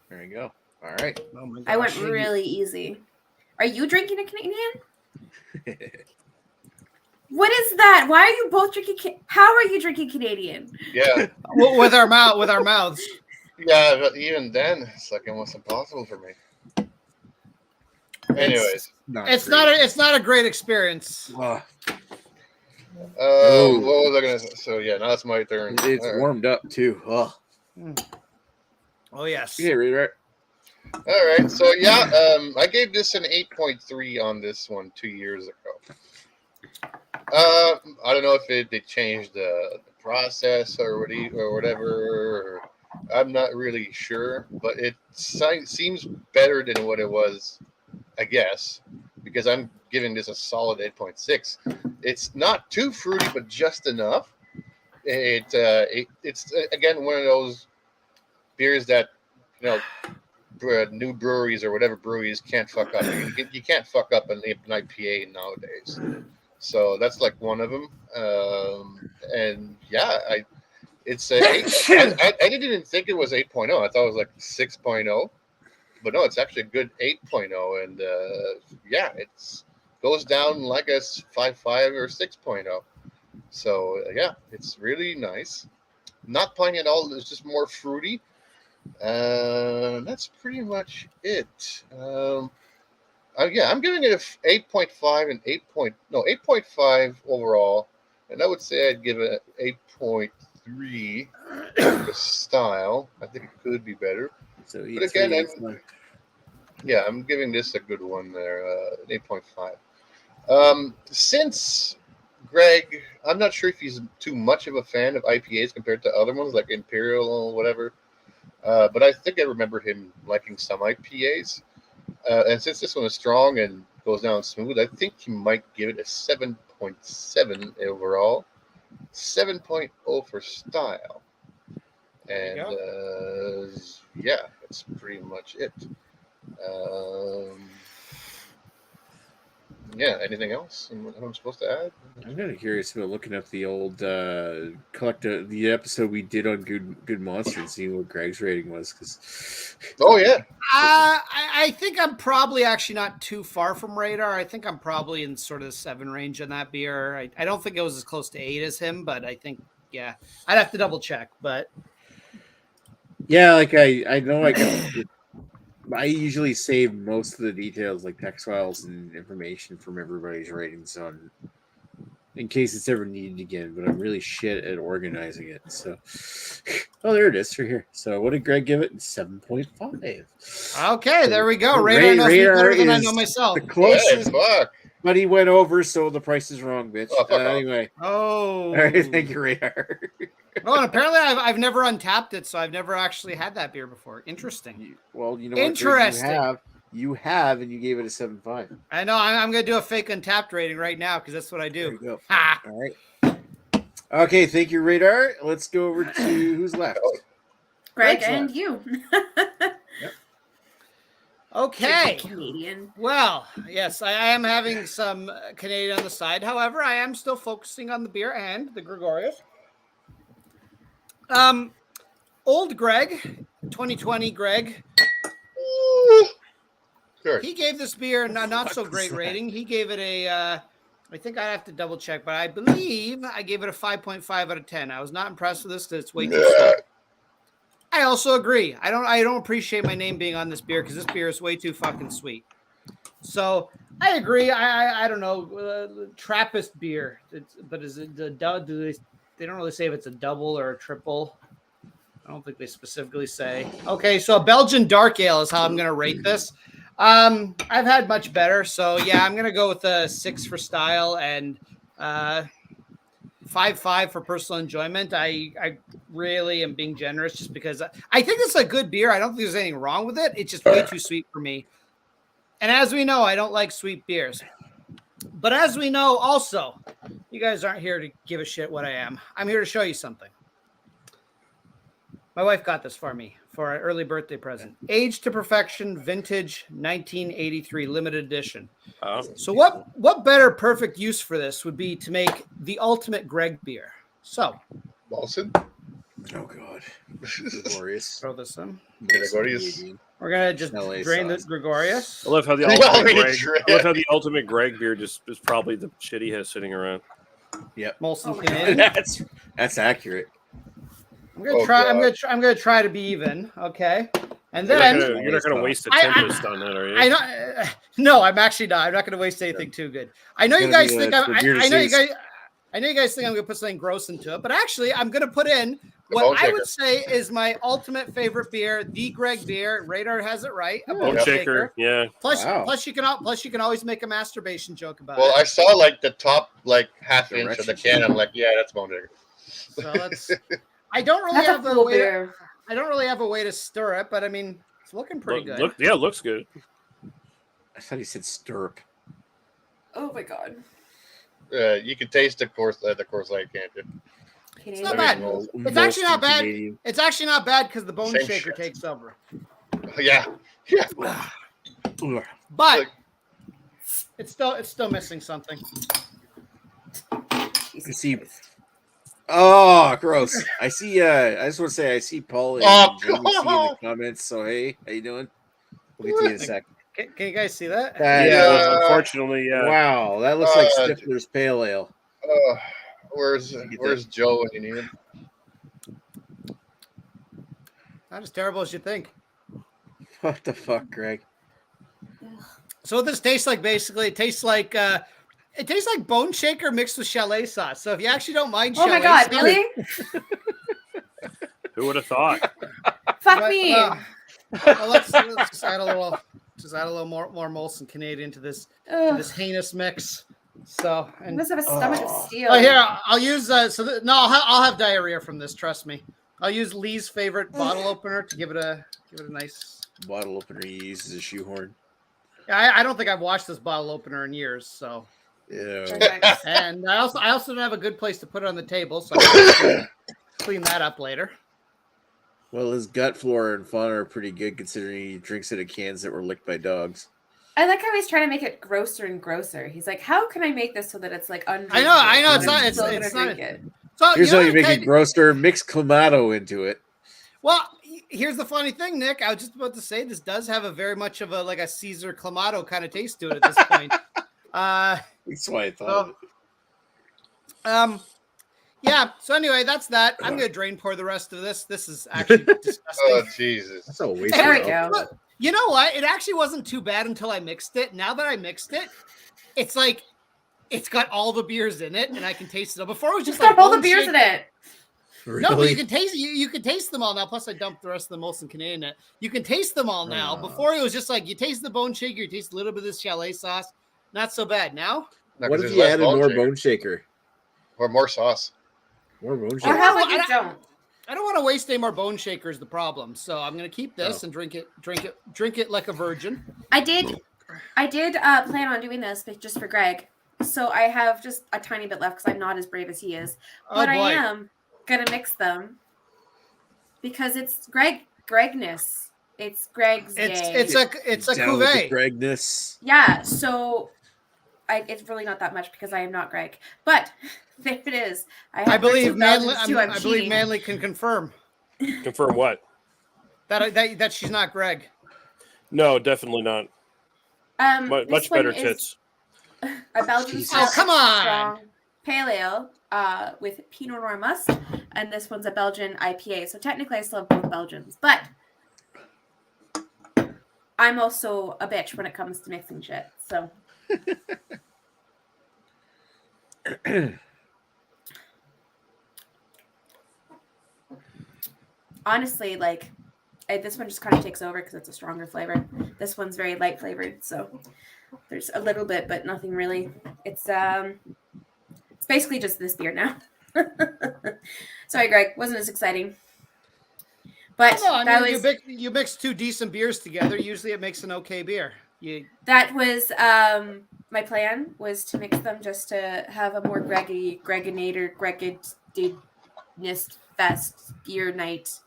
There you go. All right. Oh my gosh. I went really easy. Are you drinking a Canadian? What is that? Why are you both drinking? How are you drinking Canadian? Yeah. Well, with our mouths. Yeah, but even then, it's like almost impossible for me. Anyways, It's not a great experience. what was I gonna say? So yeah, now it's my turn. It's All right. warmed up too. Oh, Oh yes. yeah, right. All right, so yeah, I gave this an 8.3 on this one 2 years ago. I don't know if they changed the process or whatever. I'm not really sure, but it seems better than what it was, I guess, because I'm giving this a solid 8.6. It's not too fruity, but just enough. It's again one of those beers that new breweries or whatever breweries can't fuck up. You can't fuck up an IPA nowadays. So that's like one of them. And yeah, it's a I didn't even think it was 8.0. I thought it was like 6.0. But no, it's actually a good 8.0. And yeah, it goes down like a 5.5 or 6.0. So yeah, it's really nice. Not plain at all. It's just more fruity. That's pretty much it. Yeah, I'm giving it a 8.5 and 8.5 overall, and I would say I'd give it 8.3 for style. I think it could be better. So but again, I'm giving this a good one there, 8.5. Since Greg, I'm not sure if he's too much of a fan of IPAs compared to other ones like Imperial or whatever. But I think I remember him liking some IPAs. And since this one is strong and goes down smooth, I think he might give it a 7.7 overall. 7.0 for style. And yeah, that's pretty much it. Yeah, anything else? What I'm supposed to add? I'm kind of curious about looking up the old the episode we did on Good Monster and seeing what Greg's rating was. Oh yeah, I think I'm probably actually not too far from Radar. I think I'm probably in sort of the 7 range on that beer. I don't think it was as close to 8 as him, but I think I'd have to double check. But yeah, like I know I usually save most of the details, like text files and information from everybody's ratings on, in case it's ever needed again. But I'm really shit at organizing it. So, there it is, right here. So, what did Greg give it? 7.5. Okay, there we go. Radar knows me better than I know myself. The closest, but he went over, so the price is wrong, bitch. Anyway. Oh, all right, thank you, Radar. Oh, and apparently I've never untapped it, so I've never actually had that beer before. Interesting. Well, you know interesting. What, you have, and you gave it a 7.5. I know. I'm going to do a fake untapped rating right now because that's what I do. There you go. All right. Okay, thank you, Radar. Let's go over to who's left. Greg and you. Yep. Okay. Canadian. Well, yes, I am having some Canadian on the side. However, I am still focusing on the beer and the Gregorius. Old Greg, 2020 Greg. Sure. He gave this beer a not so great rating. He gave it a, I think I have to double check, but I believe I gave it a 5.5 out of 10. I was not impressed with this because it's way too sweet. I also agree. I don't appreciate my name being on this beer because this beer is way too fucking sweet. So I agree. I don't know. Trappist beer, but is it the they don't really say if it's a double or a triple. I don't think they specifically say. Okay, so a Belgian dark ale is how I'm going to rate this. I've had much better, so yeah, I'm going to go with a 6 for style and 5.5 for personal enjoyment. I really am being generous just because I think it's a good beer. I don't think there's anything wrong with it. It's just way too sweet for me. And as we know, I don't like sweet beers. But as we know, also, you guys aren't here to give a shit what I am. I'm here to show you something. My wife got this for me for an early birthday present. Aged to Perfection, vintage 1983, limited edition. So what better perfect use for this would be to make the ultimate Greg beer. So. Molson? Oh, God. Gregorius. Throw this in. Gregorius. We're going to just drain the Gregorius. I love how the ultimate Greg beer just is probably the shit he has sitting around. Yep. Molson Canadian. That's accurate. I'm gonna try to be even, okay? And then you're not gonna waste a tempest on that, are you? I know. No, I'm actually not. I'm not gonna waste anything too good. I know you guys think I know you guys think I'm gonna put something gross into it, but actually I'm gonna put in what I would say is my ultimate favorite beer, the Greg beer. Radar has it right. A bone shaker. Yeah. Plus you can always make a masturbation joke about it. Well, I saw like the top half inch of the can. I'm like, yeah, that's bone shaker. So that's. I don't really have a way. I don't really have a way to stir it, but I mean, it's looking pretty good. It looks good. I thought he said stirrup. Oh my god. You can taste the course light, can't you? It's not bad. It's actually not bad. It's actually not bad because the bone Same shaker shit. takes over. Yeah. But it's still missing something. I see. Oh, gross! I see. I just want to say I see Paul and Jamie C in the comments. So hey, how you doing? We'll get to you in a sec. Can you guys see that? Unfortunately, yeah. Wow, that looks like Stifler's Pale Ale. Where's Joe when you need him? Not as terrible as you think. What the fuck, Greg? So what this tastes like, basically, it tastes like bone shaker mixed with chalet sauce. So if you actually don't mind chalet Oh my god, sauce, really? Who would have thought? Fuck me. Well, let's just add a little more Molson Canadian to this heinous mix. So I must have a stomach of steel. Oh, here I'll use I'll have diarrhea from this. Trust me. I'll use Lee's favorite bottle opener to give it a nice bottle opener. He uses a shoehorn. I don't think I've washed this bottle opener in years. So yeah. And I also don't have a good place to put it on the table, so I'll clean that up later. Well, his gut flora and fauna are pretty good considering he drinks it in cans that were licked by dogs. I like how he's trying to make it grosser and grosser. He's like, how can I make this so that it's like undrinkable? I know. It's not. So here's how you make it grosser. Mix Clamato into it. Well, here's the funny thing, Nick. I was just about to say this does have a very much of a Caesar Clamato kind of taste to it at this point. That's why I thought. Yeah. So anyway, that's that. I'm gonna drain pour the rest of this. This is actually disgusting. Oh Jesus! That's a waste. There we go. Look, you know what? It actually wasn't too bad until I mixed it. Now that I mixed it, it's like it's got all the beers in it, and I can taste it. Before it was just got all the beers in it. Really? No, but you can taste you can taste them all now. Plus, I dumped the rest of the Molson Canadian in it. You can taste them all now. Before it was just like you taste the bone shaker, you taste a little bit of this chalet sauce. Not so bad now. What if you added more bone shaker or more sauce? More bone Or shaker. how about you don't? I don't want to waste any more bone shakers. The problem, so I'm gonna keep this and drink it like a virgin. I did plan on doing this, but just for Greg. So I have just a tiny bit left because I'm not as brave as he is. But I am gonna mix them because it's Gregness. It's Greg's day. It's a cuvee. Gregness. Yeah. So it's really not that much because I am not Greg. But there it is. I believe Manly. Too. I believe Manly can confirm. Confirm what? That she's not Greg. No, definitely not. Much better tits. A Belgian Oh, come on. strong pale ale with Pinot Noir must, and this one's a Belgian IPA. So technically, I still have both Belgians, but I'm also a bitch when it comes to mixing shit. So. Honestly, like this one just kind of takes over because it's a stronger flavor. This one's very light flavored, so there's a little bit, but nothing really. It's basically just this beer now. Sorry, Greg, wasn't as exciting. But you mix two decent beers together. Usually, it makes an okay beer. That was my plan was to mix them just to have a more Gregginator fest beer night.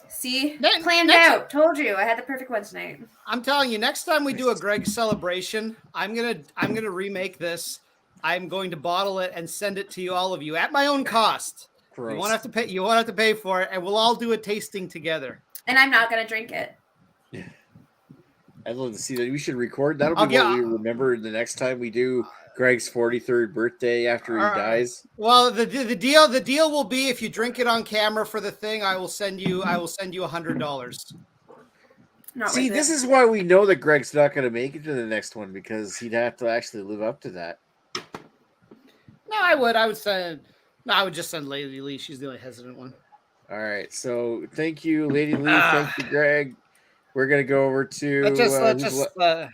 See, planned out. Told you I had the perfect one tonight. I'm telling you, next time we do a Greg celebration, I'm gonna remake this. I'm going to bottle it and send it to you, all of you, at my own cost. Gross. You won't have to pay. You won't have to pay for it, and we'll all do a tasting together. And I'm not gonna drink it. I'd love to see that. We should record. That'll be what we remember the next time we do Greg's 43rd birthday after he dies. Well, the deal will be if you drink it on camera for the thing, I will send you $100. See, this is why we know that Greg's not going to make it to the next one because he'd have to actually live up to that. No, I would. I would just send Lady Lee. She's the only hesitant one. All right. So thank you, Lady Lee. Thank you, Greg. We're gonna go over to.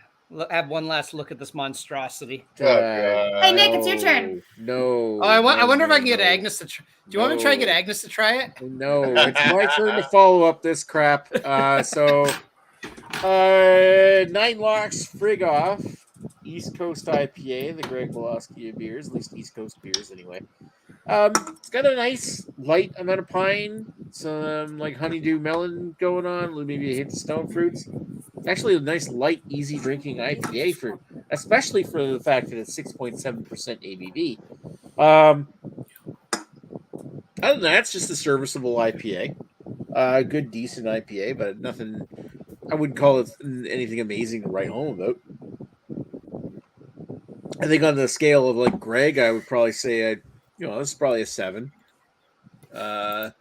have one last look at this monstrosity. Hey, Nick, it's your turn. No. Oh, I wonder if I can no. get Agnes to. Do you want me to try and get Agnes to try it? No, it's my turn to follow up this crap. So 9 locks frig off. East Coast IPA, the Greg Bielawg beers, at least East Coast beers anyway. It's got a nice light amount of pine, some like honeydew melon going on, maybe a hint of stone fruits. Actually, a nice light, easy drinking IPA especially for the fact that it's 6.7% ABV. Other than that, it's just a serviceable IPA. Good, decent IPA, but nothing. I wouldn't call it anything amazing to write home about. I think on the scale of like Greg, I would probably say, this is probably a 7. I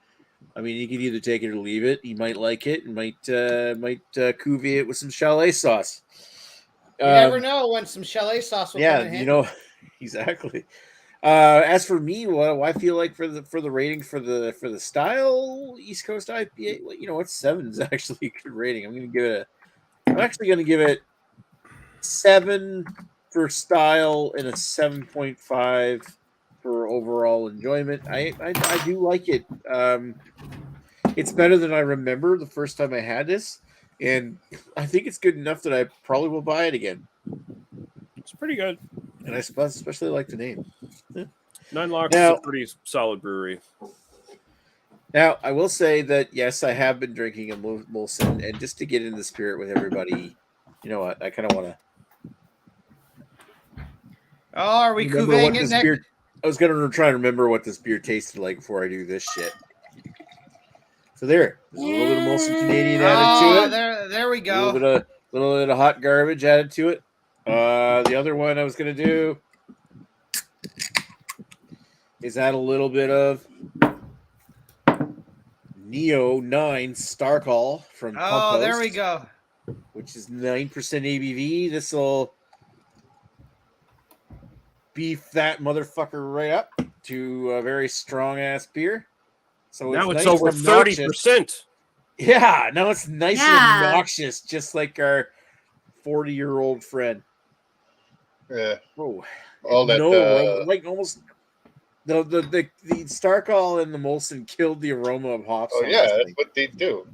mean, you could either take it or leave it. You might like it, and might cuvee it with some chalet sauce. You never know when some chalet sauce will come in handy. Exactly. As for me, what I feel like for the rating for the style East Coast IPA, it's 7 is actually a good rating. I'm actually gonna give it 7 for style and a 7.5 for overall enjoyment. I do like it. It's better than I remember the first time I had this, and I think it's good enough that I probably will buy it again. It's pretty good, and I especially like the name. 9 Locks is a pretty solid brewery. Now, I will say that, yes, I have been drinking a Molson, and just to get in the spirit with everybody, you know what, I kind of want to... Oh, are we conveying it next? Beer, I was going to try and remember what this beer tasted like before I do this shit. So there's a little bit of Molson Canadian added to it. There we go. A little bit of hot garbage added to it. The other one I was going to do is add a little bit of Neo 9 Starcall from Pump there we go. Which is 9% ABV. This will beef that motherfucker right up to a very strong ass beer. So now it's nice over 30%. Yeah, now it's nice and obnoxious, just like our 40-year-old friend. Yeah. Oh, all that like almost the Starcall and the Molson killed the aroma of hops. Oh yeah, that's what they do.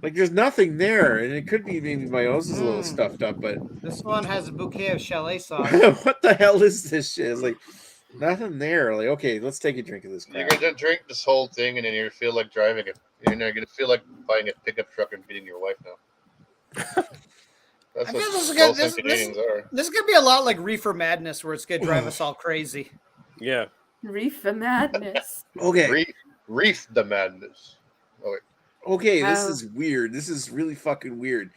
Like there's nothing there, and it could be maybe my nose is a little stuffed up, but this one has a bouquet of chalet sauce. What the hell is this shit? It's like nothing there. Like, okay, let's take a drink of this crap. You're gonna drink this whole thing, and then you feel like driving it. You're gonna feel like buying a pickup truck and beating your wife now. That's what Molson Canadians are. This is gonna be a lot like Reefer Madness, where it's gonna drive us all crazy. Yeah. Reefer Madness. Okay. Reef the Madness. Oh wait. Okay, this is weird. This is really fucking weird.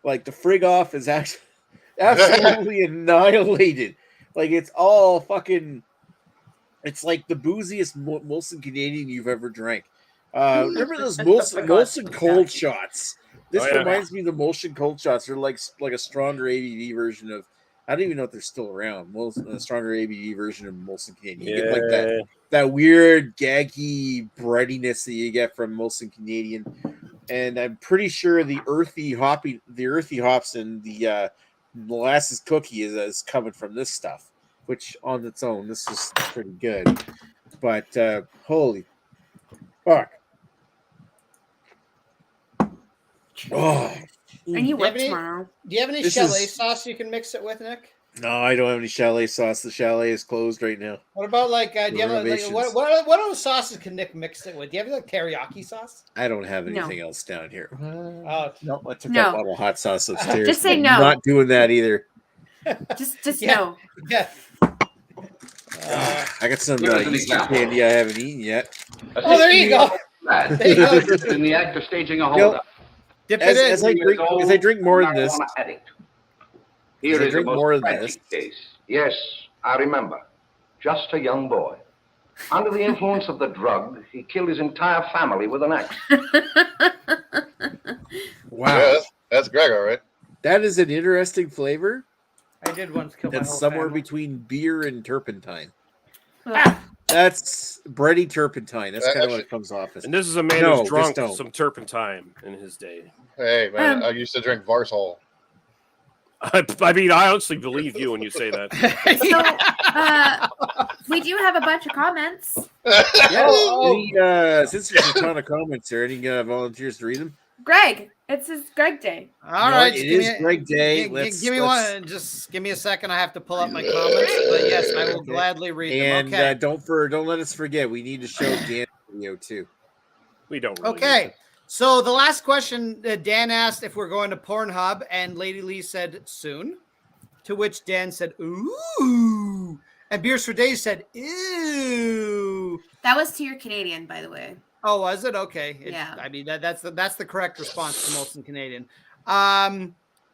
Like the frig off is actually absolutely annihilated. Like it's all fucking. It's like the booziest Molson Canadian you've ever drank. Remember those Molson cold shots? This reminds me of the Molson cold shots. They're like a stronger ABV version of. I don't even know if they're still around. A stronger ABV version of Molson Canadian. You get like that weird gaggy breadiness that you get from Molson Canadian, and I'm pretty sure the earthy hops and the molasses cookie is coming from this stuff. Which on its own, this is pretty good. But holy fuck! Oh. And you work tomorrow. Do you have any chalet sauce you can mix it with, Nick? No, I don't have any chalet sauce. The chalet is closed right now. What about do you have what other sauces can Nick mix it with? Do you have like teriyaki sauce? I don't have anything else down here. No, I took that bottle of hot sauce upstairs. Just say I'm no. not doing that either. Just no. Yeah. I got some Easter candy I haven't eaten yet. Oh, there you go. There you go. In the act of staging a holdup. Dip it in. As I drink more than this. Here is drink more than this. Case. Yes, I remember. Just a young boy. Under the influence of the drug, he killed his entire family with an axe. Wow. Yeah, that's Greg, all right. That is an interesting flavor. I did once kill my That's whole somewhere family. between beer and turpentine. That's bready turpentine. That's kind of what it comes off as. And this is a man who's drunk some turpentine in his day. Hey, man, I used to drink Varsol. I mean, I honestly believe you when you say that. So, we do have a bunch of comments. Since there's a ton of comments there, any volunteers to read them? Greg, it's his Greg Day. All right, it is Greg Day. Give me one. Just give me a second. I have to pull up my comments. But yes, I will gladly read them. Okay. And don't let us forget. We need to show Dan video too. We don't. Really Okay. So the last question, Dan asked if we're going to Pornhub, and Lady Lee said soon. To which Dan said, "Ooh," and Beers for Days said, "Ew." That was to your Canadian, by the way. Oh, was it? Okay. Yeah. I mean, that's the correct response to Molson Canadian.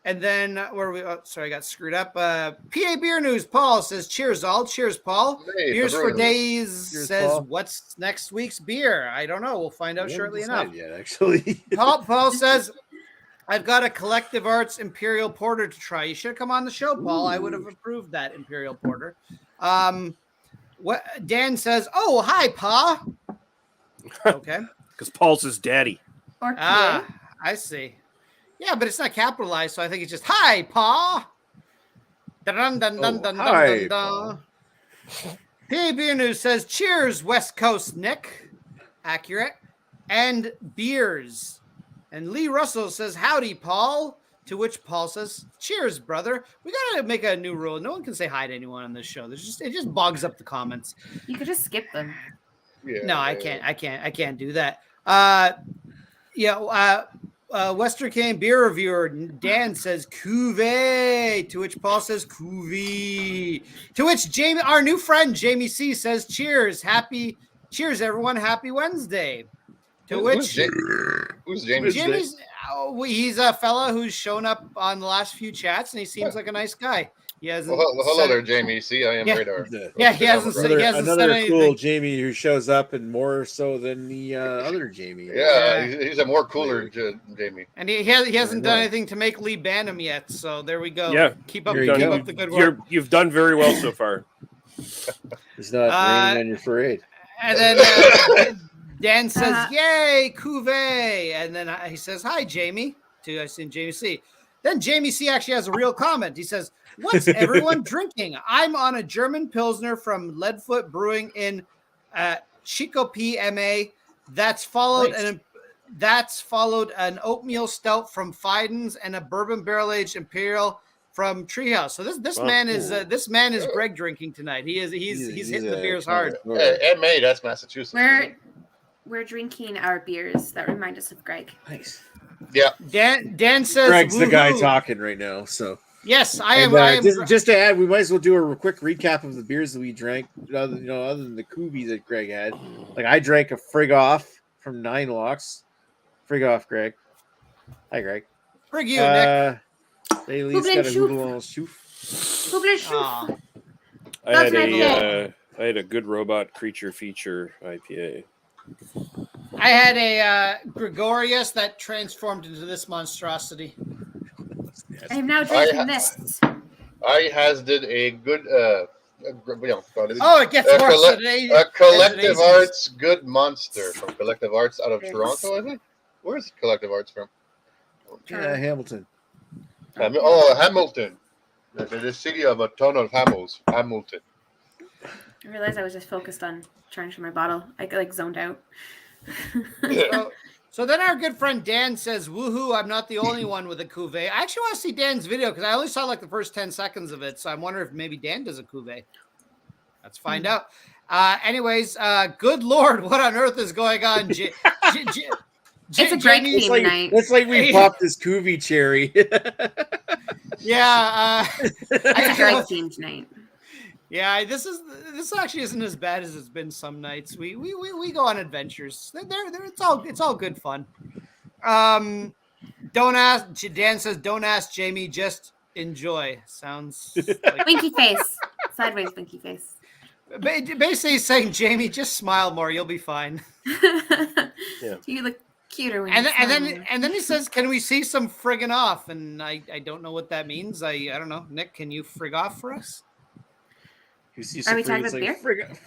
And then where we? Oh, sorry, I got screwed up. PA Beer News. Paul says, "Cheers, all. Cheers, Paul." Hey, Beers for Days Cheers, says, Paul. "What's next week's beer?" I don't know. We'll find out shortly enough. Yet, actually. Paul says, "I've got a Collective Arts Imperial Porter to try. You should have come on the show, Paul. I would have approved that Imperial Porter." What Dan says, "Oh, hi, Pa." Okay. Because Paul's his daddy. Or PA. I see. Yeah, but it's not capitalized, so I think it's just "Hi, Pa." Dun, dun, dun, dun, hi, dun, dun. PA Beer News says, "Cheers, West Coast Nick." Accurate. And beers. And Lee Russell says, "Howdy, Paul." To which Paul says, "Cheers, brother." We gotta make a new rule. No one can say hi to anyone on this show. It just bogs up the comments. You could just skip them. Yeah, No, I can't do that. Western Canadian beer reviewer Dan says cuvee, to which Paul says cuvee, to which Jamie, our new friend Jamie C, says cheers, everyone, happy Wednesday. To which who's Jamie? Jamie's he's a fella who's shown up on the last few chats, and he seems like a nice guy. He hasn't. Well, hello there, Jamie. See, I am radar. Yeah, he hasn't said Another anything. cool Jamie who shows up, and more so than the other Jamie. Yeah, he's a more cooler Jamie. And he hasn't done anything to make Lee ban him yet. So there we go. Yeah, keep up the good work. You've done very well so far. It's not raining on your parade. And then Dan says, "Yay, cuvee!" And then he says, "Hi, Jamie." I seen Jamie C. Then Jamie C actually has a real comment. He says, "What's everyone drinking? I'm on a German Pilsner from Leadfoot Brewing in Chicopee, MA. That's followed an oatmeal stout from Fiden's and a bourbon barrel-aged Imperial from Treehouse." So this man is Greg drinking tonight. He's hitting the beers hard. MA, that's Massachusetts. We're drinking our beers that remind us of Greg. Nice. Yeah. Dan says Greg's the guy woohoo. talking right now. So yes, I am. Just to add, we might as well do a quick recap of the beers that we drank. Other than the Kubi that Greg had, like I drank a Frig Off from 9 Locks. Frig Off, Greg. Hi, Greg. Frig you, Nick. Bailey's got a Houblon Chouf. I had a Good Robot Creature Feature IPA. I had a Gregorius that transformed into this monstrosity. I am now drinking this. I did a good. It gets worse today. A Collective Arts Good Monster from Collective Arts out of Toronto, I think. Where's Collective Arts from? Hamilton. Hamilton. The city of a ton of Hamilton. I realized I was just focused on trying to show my bottle. I zoned out. So then our good friend Dan says, "Woohoo, I'm not the only one with a cuvee." I actually want to see Dan's video because I only saw like the first 10 seconds of it. So I'm wondering if maybe Dan does a cuvee. Let's find out. Anyways, good Lord, what on earth is going on? It's a Greg theme night. It's like we popped this Kuvi cherry. Yeah. It's a Greg themed night. Yeah, this actually isn't as bad as it's been some nights. We go on adventures. It's all good fun. Don't ask. Dan says, "Don't ask Jamie, just enjoy." Sounds like winky face, sideways winky face. Basically, he's saying, "Jamie, just smile more. You'll be fine." Yeah. You look cuter when and then he says, "Can we see some friggin' off?" And I don't know what that means. I don't know. Nick, can you frig off for us? Are we talking about beer?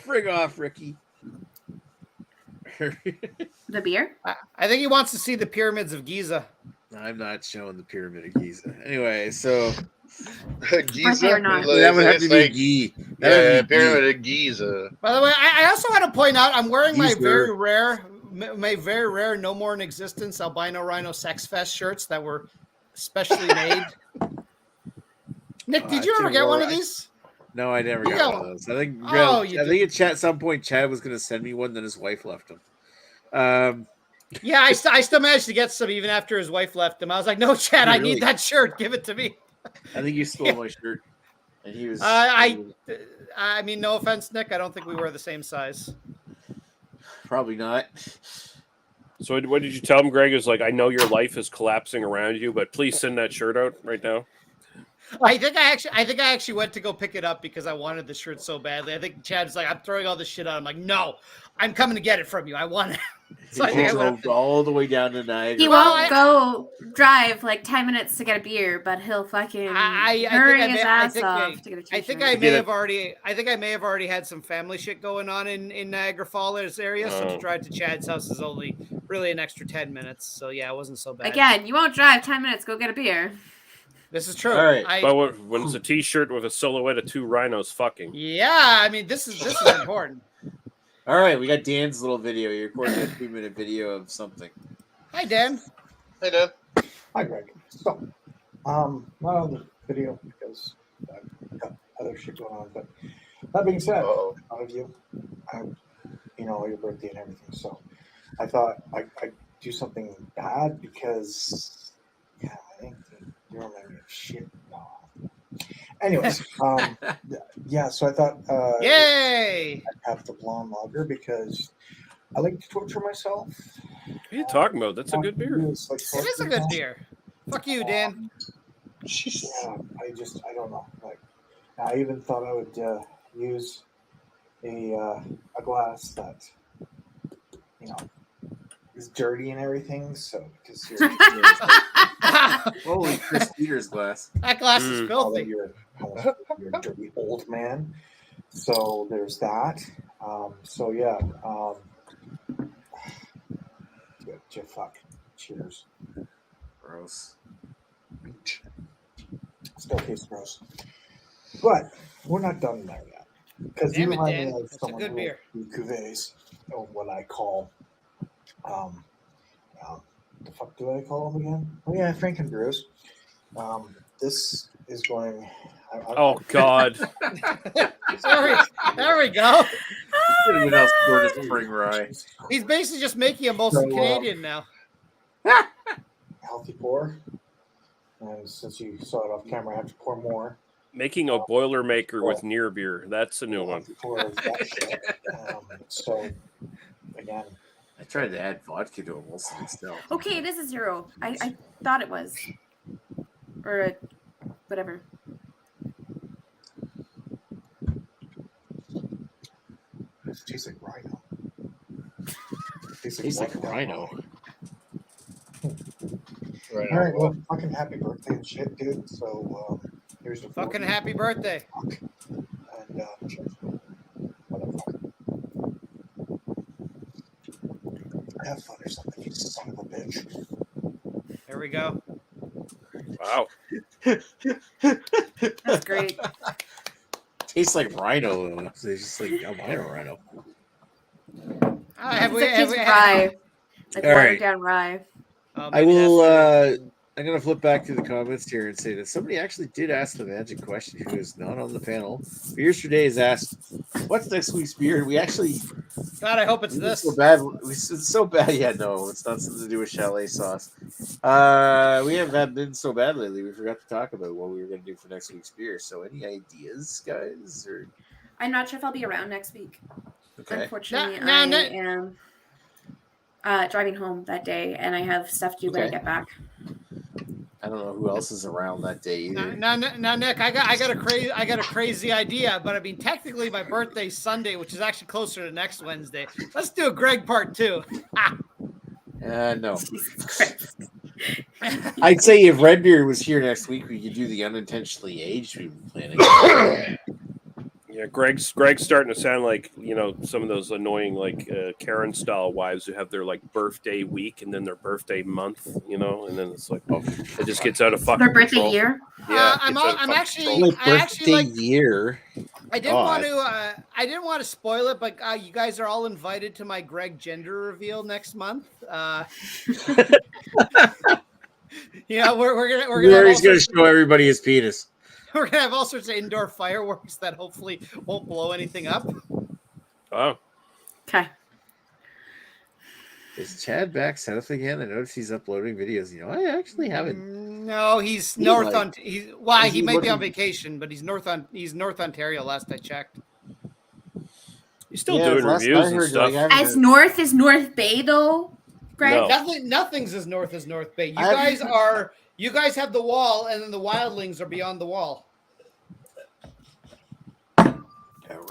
Frig off, Ricky. The beer? I think he wants to see the pyramids of Giza. I'm not showing the Pyramid of Giza. Anyway, so Giza? or not? that would have It's to be like- Gi. Yeah, Pyramid of Giza. By the way, I also want to point out I'm wearing my Geezer. very rare, no more in existence albino rhino sex fest shirts that were specially made. Nick, did you ever get one of these? No, I never You got got one of those. I think Oh, you I think at some point Chad was going to send me one, then his wife left him. Yeah, I still managed to get some even after his wife left him. I was like, no, Chad, I Really? need that shirt. Give it to me. I think you stole my shirt, and he was. I mean, no offense, Nick. I don't think we were the same size. Probably not. So what did you tell him, Greg? Is like, I know your life is collapsing around you, but please send that shirt out right now. I think I actually went to go pick it up because I wanted the shirt so badly. I think Chad's like, I'm throwing all this shit out. I'm like, no, I'm coming to get it from you. I want it. So I think I drove all the way down to Niagara. He won't go drive like 10 minutes to get a beer, but he'll fucking hurry his ass off to get a t-shirt. I think I may have already had some family shit going on in Niagara Falls area. So to drive to Chad's house is only really an extra 10 minutes. So yeah, it wasn't so bad. Again, you won't drive 10 minutes. Go get a beer. This is true. All right. But when it's a T-shirt with a silhouette of two rhinos fucking. Yeah, I mean this is important. All right, we got Dan's little video. You're recording a 3-minute video of something. Hi, Dan. Hey, Dan. Hi, Greg. So, not on the video because I've got other shit going on. But that being said, out of you, your birthday and everything. So, I thought I'd do something bad because, I think you remind me of shit. No. Anyways, so I thought, yay! I'd have the blonde lager because I like to torture myself. What are you talking about? That's a good beer. It is a good beer. Fuck you, Dan. Yeah, I don't know. Like, I even thought I would use a glass that, is dirty and everything. So, because you're holy Chris Peters glass. That glass is filthy. You're a dirty old man. So there's that. Fuck. Cheers. Gross. Still tastes gross. But we're not done there yet. Because you remind me of someone good beer. Cuvées, or what I call the fuck do I call them again? Oh yeah, Frankenbrews. This is going. Oh God! Sorry, there we go. Anyone else poured a spring rye? He's basically just making a mostly Canadian now. Healthy pour. And since you saw it off camera, I have to pour more. Making a Boilermaker with near beer. That's a new one. So again. I tried to add vodka to it most of the stuff. Okay, this is 0. I thought it was. Or whatever. It tastes like rhino. Tastes like rhino. All right, well, fucking happy birthday and shit, dude. So here's the fucking happy birthday. And have fun or something, you son of a bitch. There we go. Wow. That's great. Tastes like rhino though. It's just like albino rhino. Rye. Like watered down rye. I will. I'm gonna flip back to the comments here and say that somebody actually did ask the magic question who is not on the panel. Beers for Days asked, "What's next week's beer?" We actually. God, I hope it's this. So bad. It's so bad. Yeah, no, it's not something to do with chalet sauce. We haven't been so bad lately. We forgot to talk about what we were going to do for next week's beer. So, any ideas, guys? Or I'm not sure if I'll be around next week. Okay. Unfortunately, I am driving home that day, and I have stuff to do when I get back. I don't know who else is around that day either. Now, Nick, I got a crazy idea, but I mean, technically, my birthday's Sunday, which is actually closer to next Wednesday. Let's do a Greg part 2. No. I'd say if Redbeard was here next week, we could do the unintentionally aged we've been planning. Yeah, Greg's starting to sound like, some of those annoying like Karen style wives who have their like birthday week and then their birthday month, and then it's like, it just gets out of fucking Their birthday control. year. Yeah, I'm actually year. I didn't want to spoil it, but you guys are all invited to my Greg gender reveal next month. We're just gonna show everybody his penis. We're gonna have all sorts of indoor fireworks that hopefully won't blow anything up. Oh. Okay. Is Chad back south again? I noticed he's uploading videos. I actually haven't. No, he's he might be on vacation, but he's North Ontario. Last I checked. He's still doing reviews and stuff. As north as North Bay, though, Greg. No. Nothing's as north as North Bay. You guys have the wall, and then the wildlings are beyond the wall.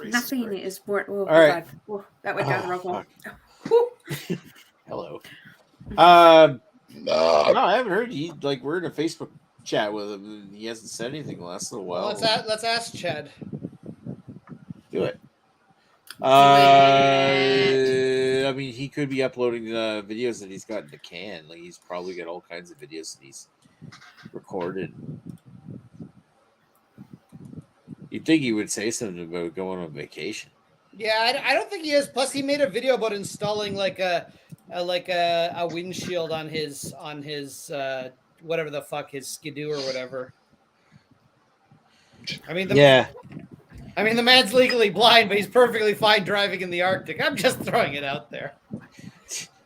Nothing is more. Oh, all right. God. Oh, that went down real quick. Hello. No, I haven't heard you. Like, we're in a Facebook chat with him, and he hasn't said anything the last little while. Let's ask Chad. Do it. I mean, he could be uploading videos that he's got in the can. Like, he's probably got all kinds of videos that he's recorded. You'd think he would say something about going on vacation. Yeah, I don't think he is. Plus, he made a video about installing like a windshield on his whatever the fuck, his Skidoo or whatever. I mean, the man's legally blind, but he's perfectly fine driving in the Arctic. I'm just throwing it out there.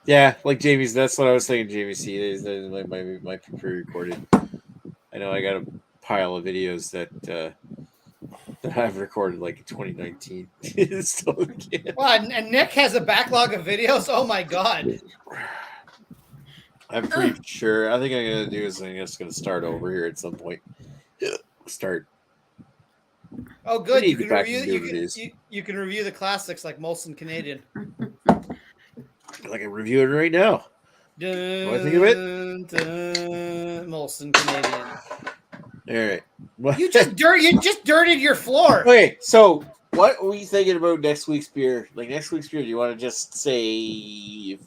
Yeah, like Jamie's. That's what I was thinking. Jamie C. My pre-recorded. I know I got a pile of videos that I've recorded like in 2019. Well, and Nick has a backlog of videos. Oh my god! I'm pretty sure. I think I'm gonna do is I'm just gonna start over here at some point. Start. Oh, good. You can review the classics like Molson Canadian. Like I'm reviewing right now. What do I think of it? Molson Canadian. All right. You just dirted your floor. Okay, so what were you thinking about next week's beer? Like next week's beer, do you want to just see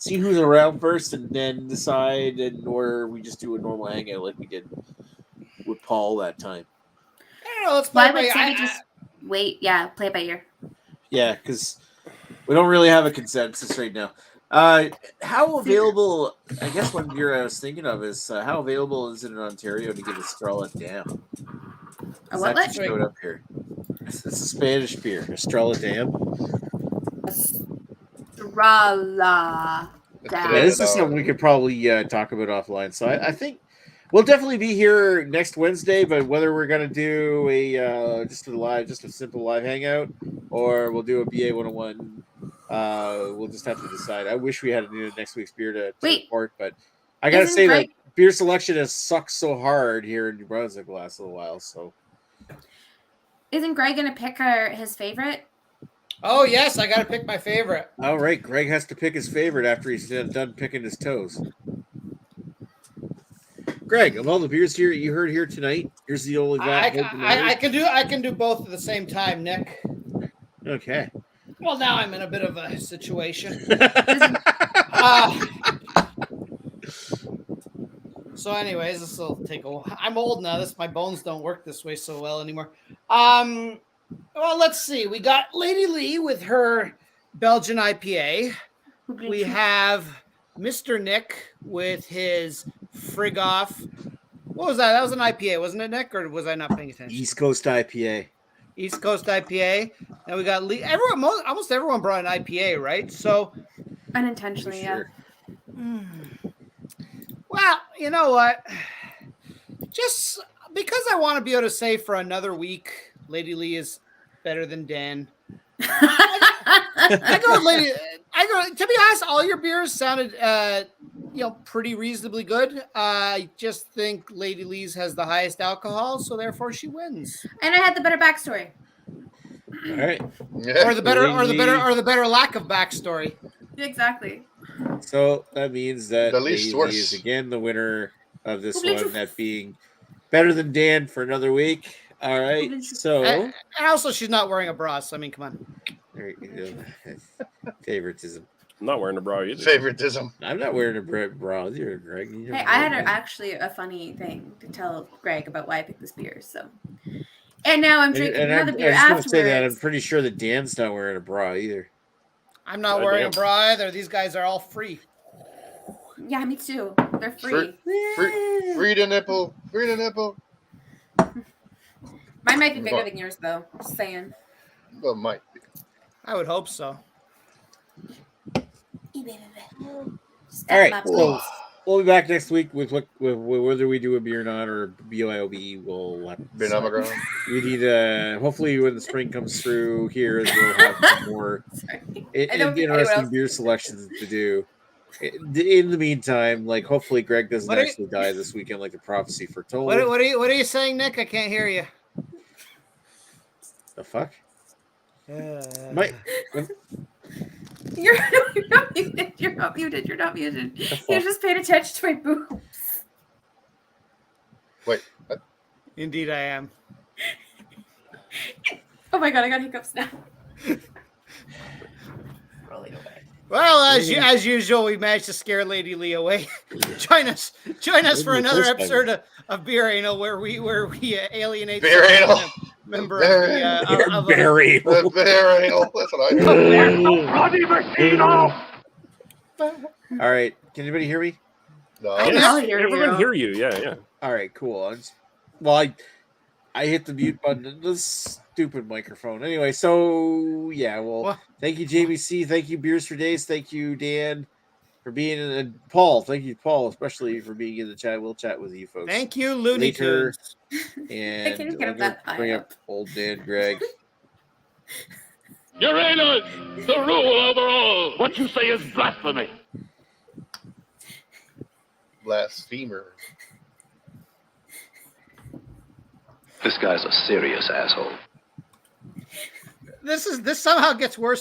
who's around first and then decide, or we just do a normal hangout like we did with Paul that time? I don't know. Let's play Why would we just wait? Yeah, play it by ear. Yeah, because we don't really have a consensus right now. How available? I guess one beer I was thinking of is how available is it in Ontario to get a Estrella Dam? A what? That showed up here. It's a Spanish beer, Estrella Dam. Estrella Dam. Yeah, this is something we could probably talk about offline. So I think we'll definitely be here next Wednesday. But whether we're gonna do just a simple live hangout, or we'll do a BA101. We'll just have to decide. I wish we had next week's beer to report, but I gotta say that beer selection has sucked so hard here in New Brunswick the last little while. So, isn't Greg gonna pick his favorite? Oh yes, I gotta pick my favorite. All right, Greg has to pick his favorite after he's done picking his toes. Greg, of all the beers here you heard here tonight, here's the only I can do both at the same time, Nick. Okay. Well, now I'm in a bit of a situation. So, anyways, this will take a while. I'm old now. My bones don't work this way so well anymore. Well, let's see. We got Lady Lee with her Belgian IPA. We have Mr. Nick with his Frig Off. What was that? That was an IPA, wasn't it, Nick? Or was I not paying attention? East Coast IPA. East Coast IPA. And we got almost everyone brought an IPA, right? So unintentionally, sure. Yeah. Well, you know what? Just because I want to be able to say for another week, Lady Lee is better than Dan. I go, to be honest, all your beers sounded pretty reasonably good. I just think Lady Lee's has the highest alcohol, so therefore she wins. And I had the better backstory. All right. Or the better lack of backstory. Exactly. So that means that the least Lady Lee is again the winner of this one, that being better than Dan for another week. All right. So And also, she's not wearing a bra. So I mean, come on. there you go. Favoritism. I'm not wearing a bra either. Favoritism. I'm not wearing a bra either, Greg. Hey, I had actually a funny thing to tell Greg about why I picked this beer. So, and now I'm drinking another beer I just want afterwards. to say that I'm pretty sure that Dan's not wearing a bra either. I'm not wearing a bra either. These guys are all free. Yeah, me too. They're free. Free to nipple. Free to nipple. Mine might be bigger than yours, though. Just saying. Well, might be. I would hope so. All right, so we'll be back next week with whether we do a beer or not, or BYOB. We'll have to decide. We need hopefully when the spring comes through here, we'll have some more interesting beer selections to do. In the meantime, like hopefully Greg doesn't actually die this weekend, like the prophecy foretold. What are you saying, Nick? I can't hear you. The fuck? You're not muted. You're not muted. You're not muted. You're just paying attention to my boobs. Wait. Indeed, I am. Oh my god, I got hiccups now. Well, as usual, we managed to scare Lady Lee away. Join us for another episode of Beer Anal, where we alienate a member of Beer Anal. Beer Anal. That's what I know. There's no bloody machine off. All right, can anybody hear me? No, everyone hear you. Yeah. All right, cool. I hit the mute button. This stupid microphone. Anyway, so yeah. Well, thank you, JBC. Thank you, Beers for Days. Thank you, Dan, for being in. And Paul, thank you, Paul, especially for being in the chat. We'll chat with you folks. Thank you, Looney Tunes. And I'm gonna bring up old Dan Greg. Uranus, the rule over all. What you say is blasphemy. Blasphemer. This guy's a serious asshole. This somehow gets worse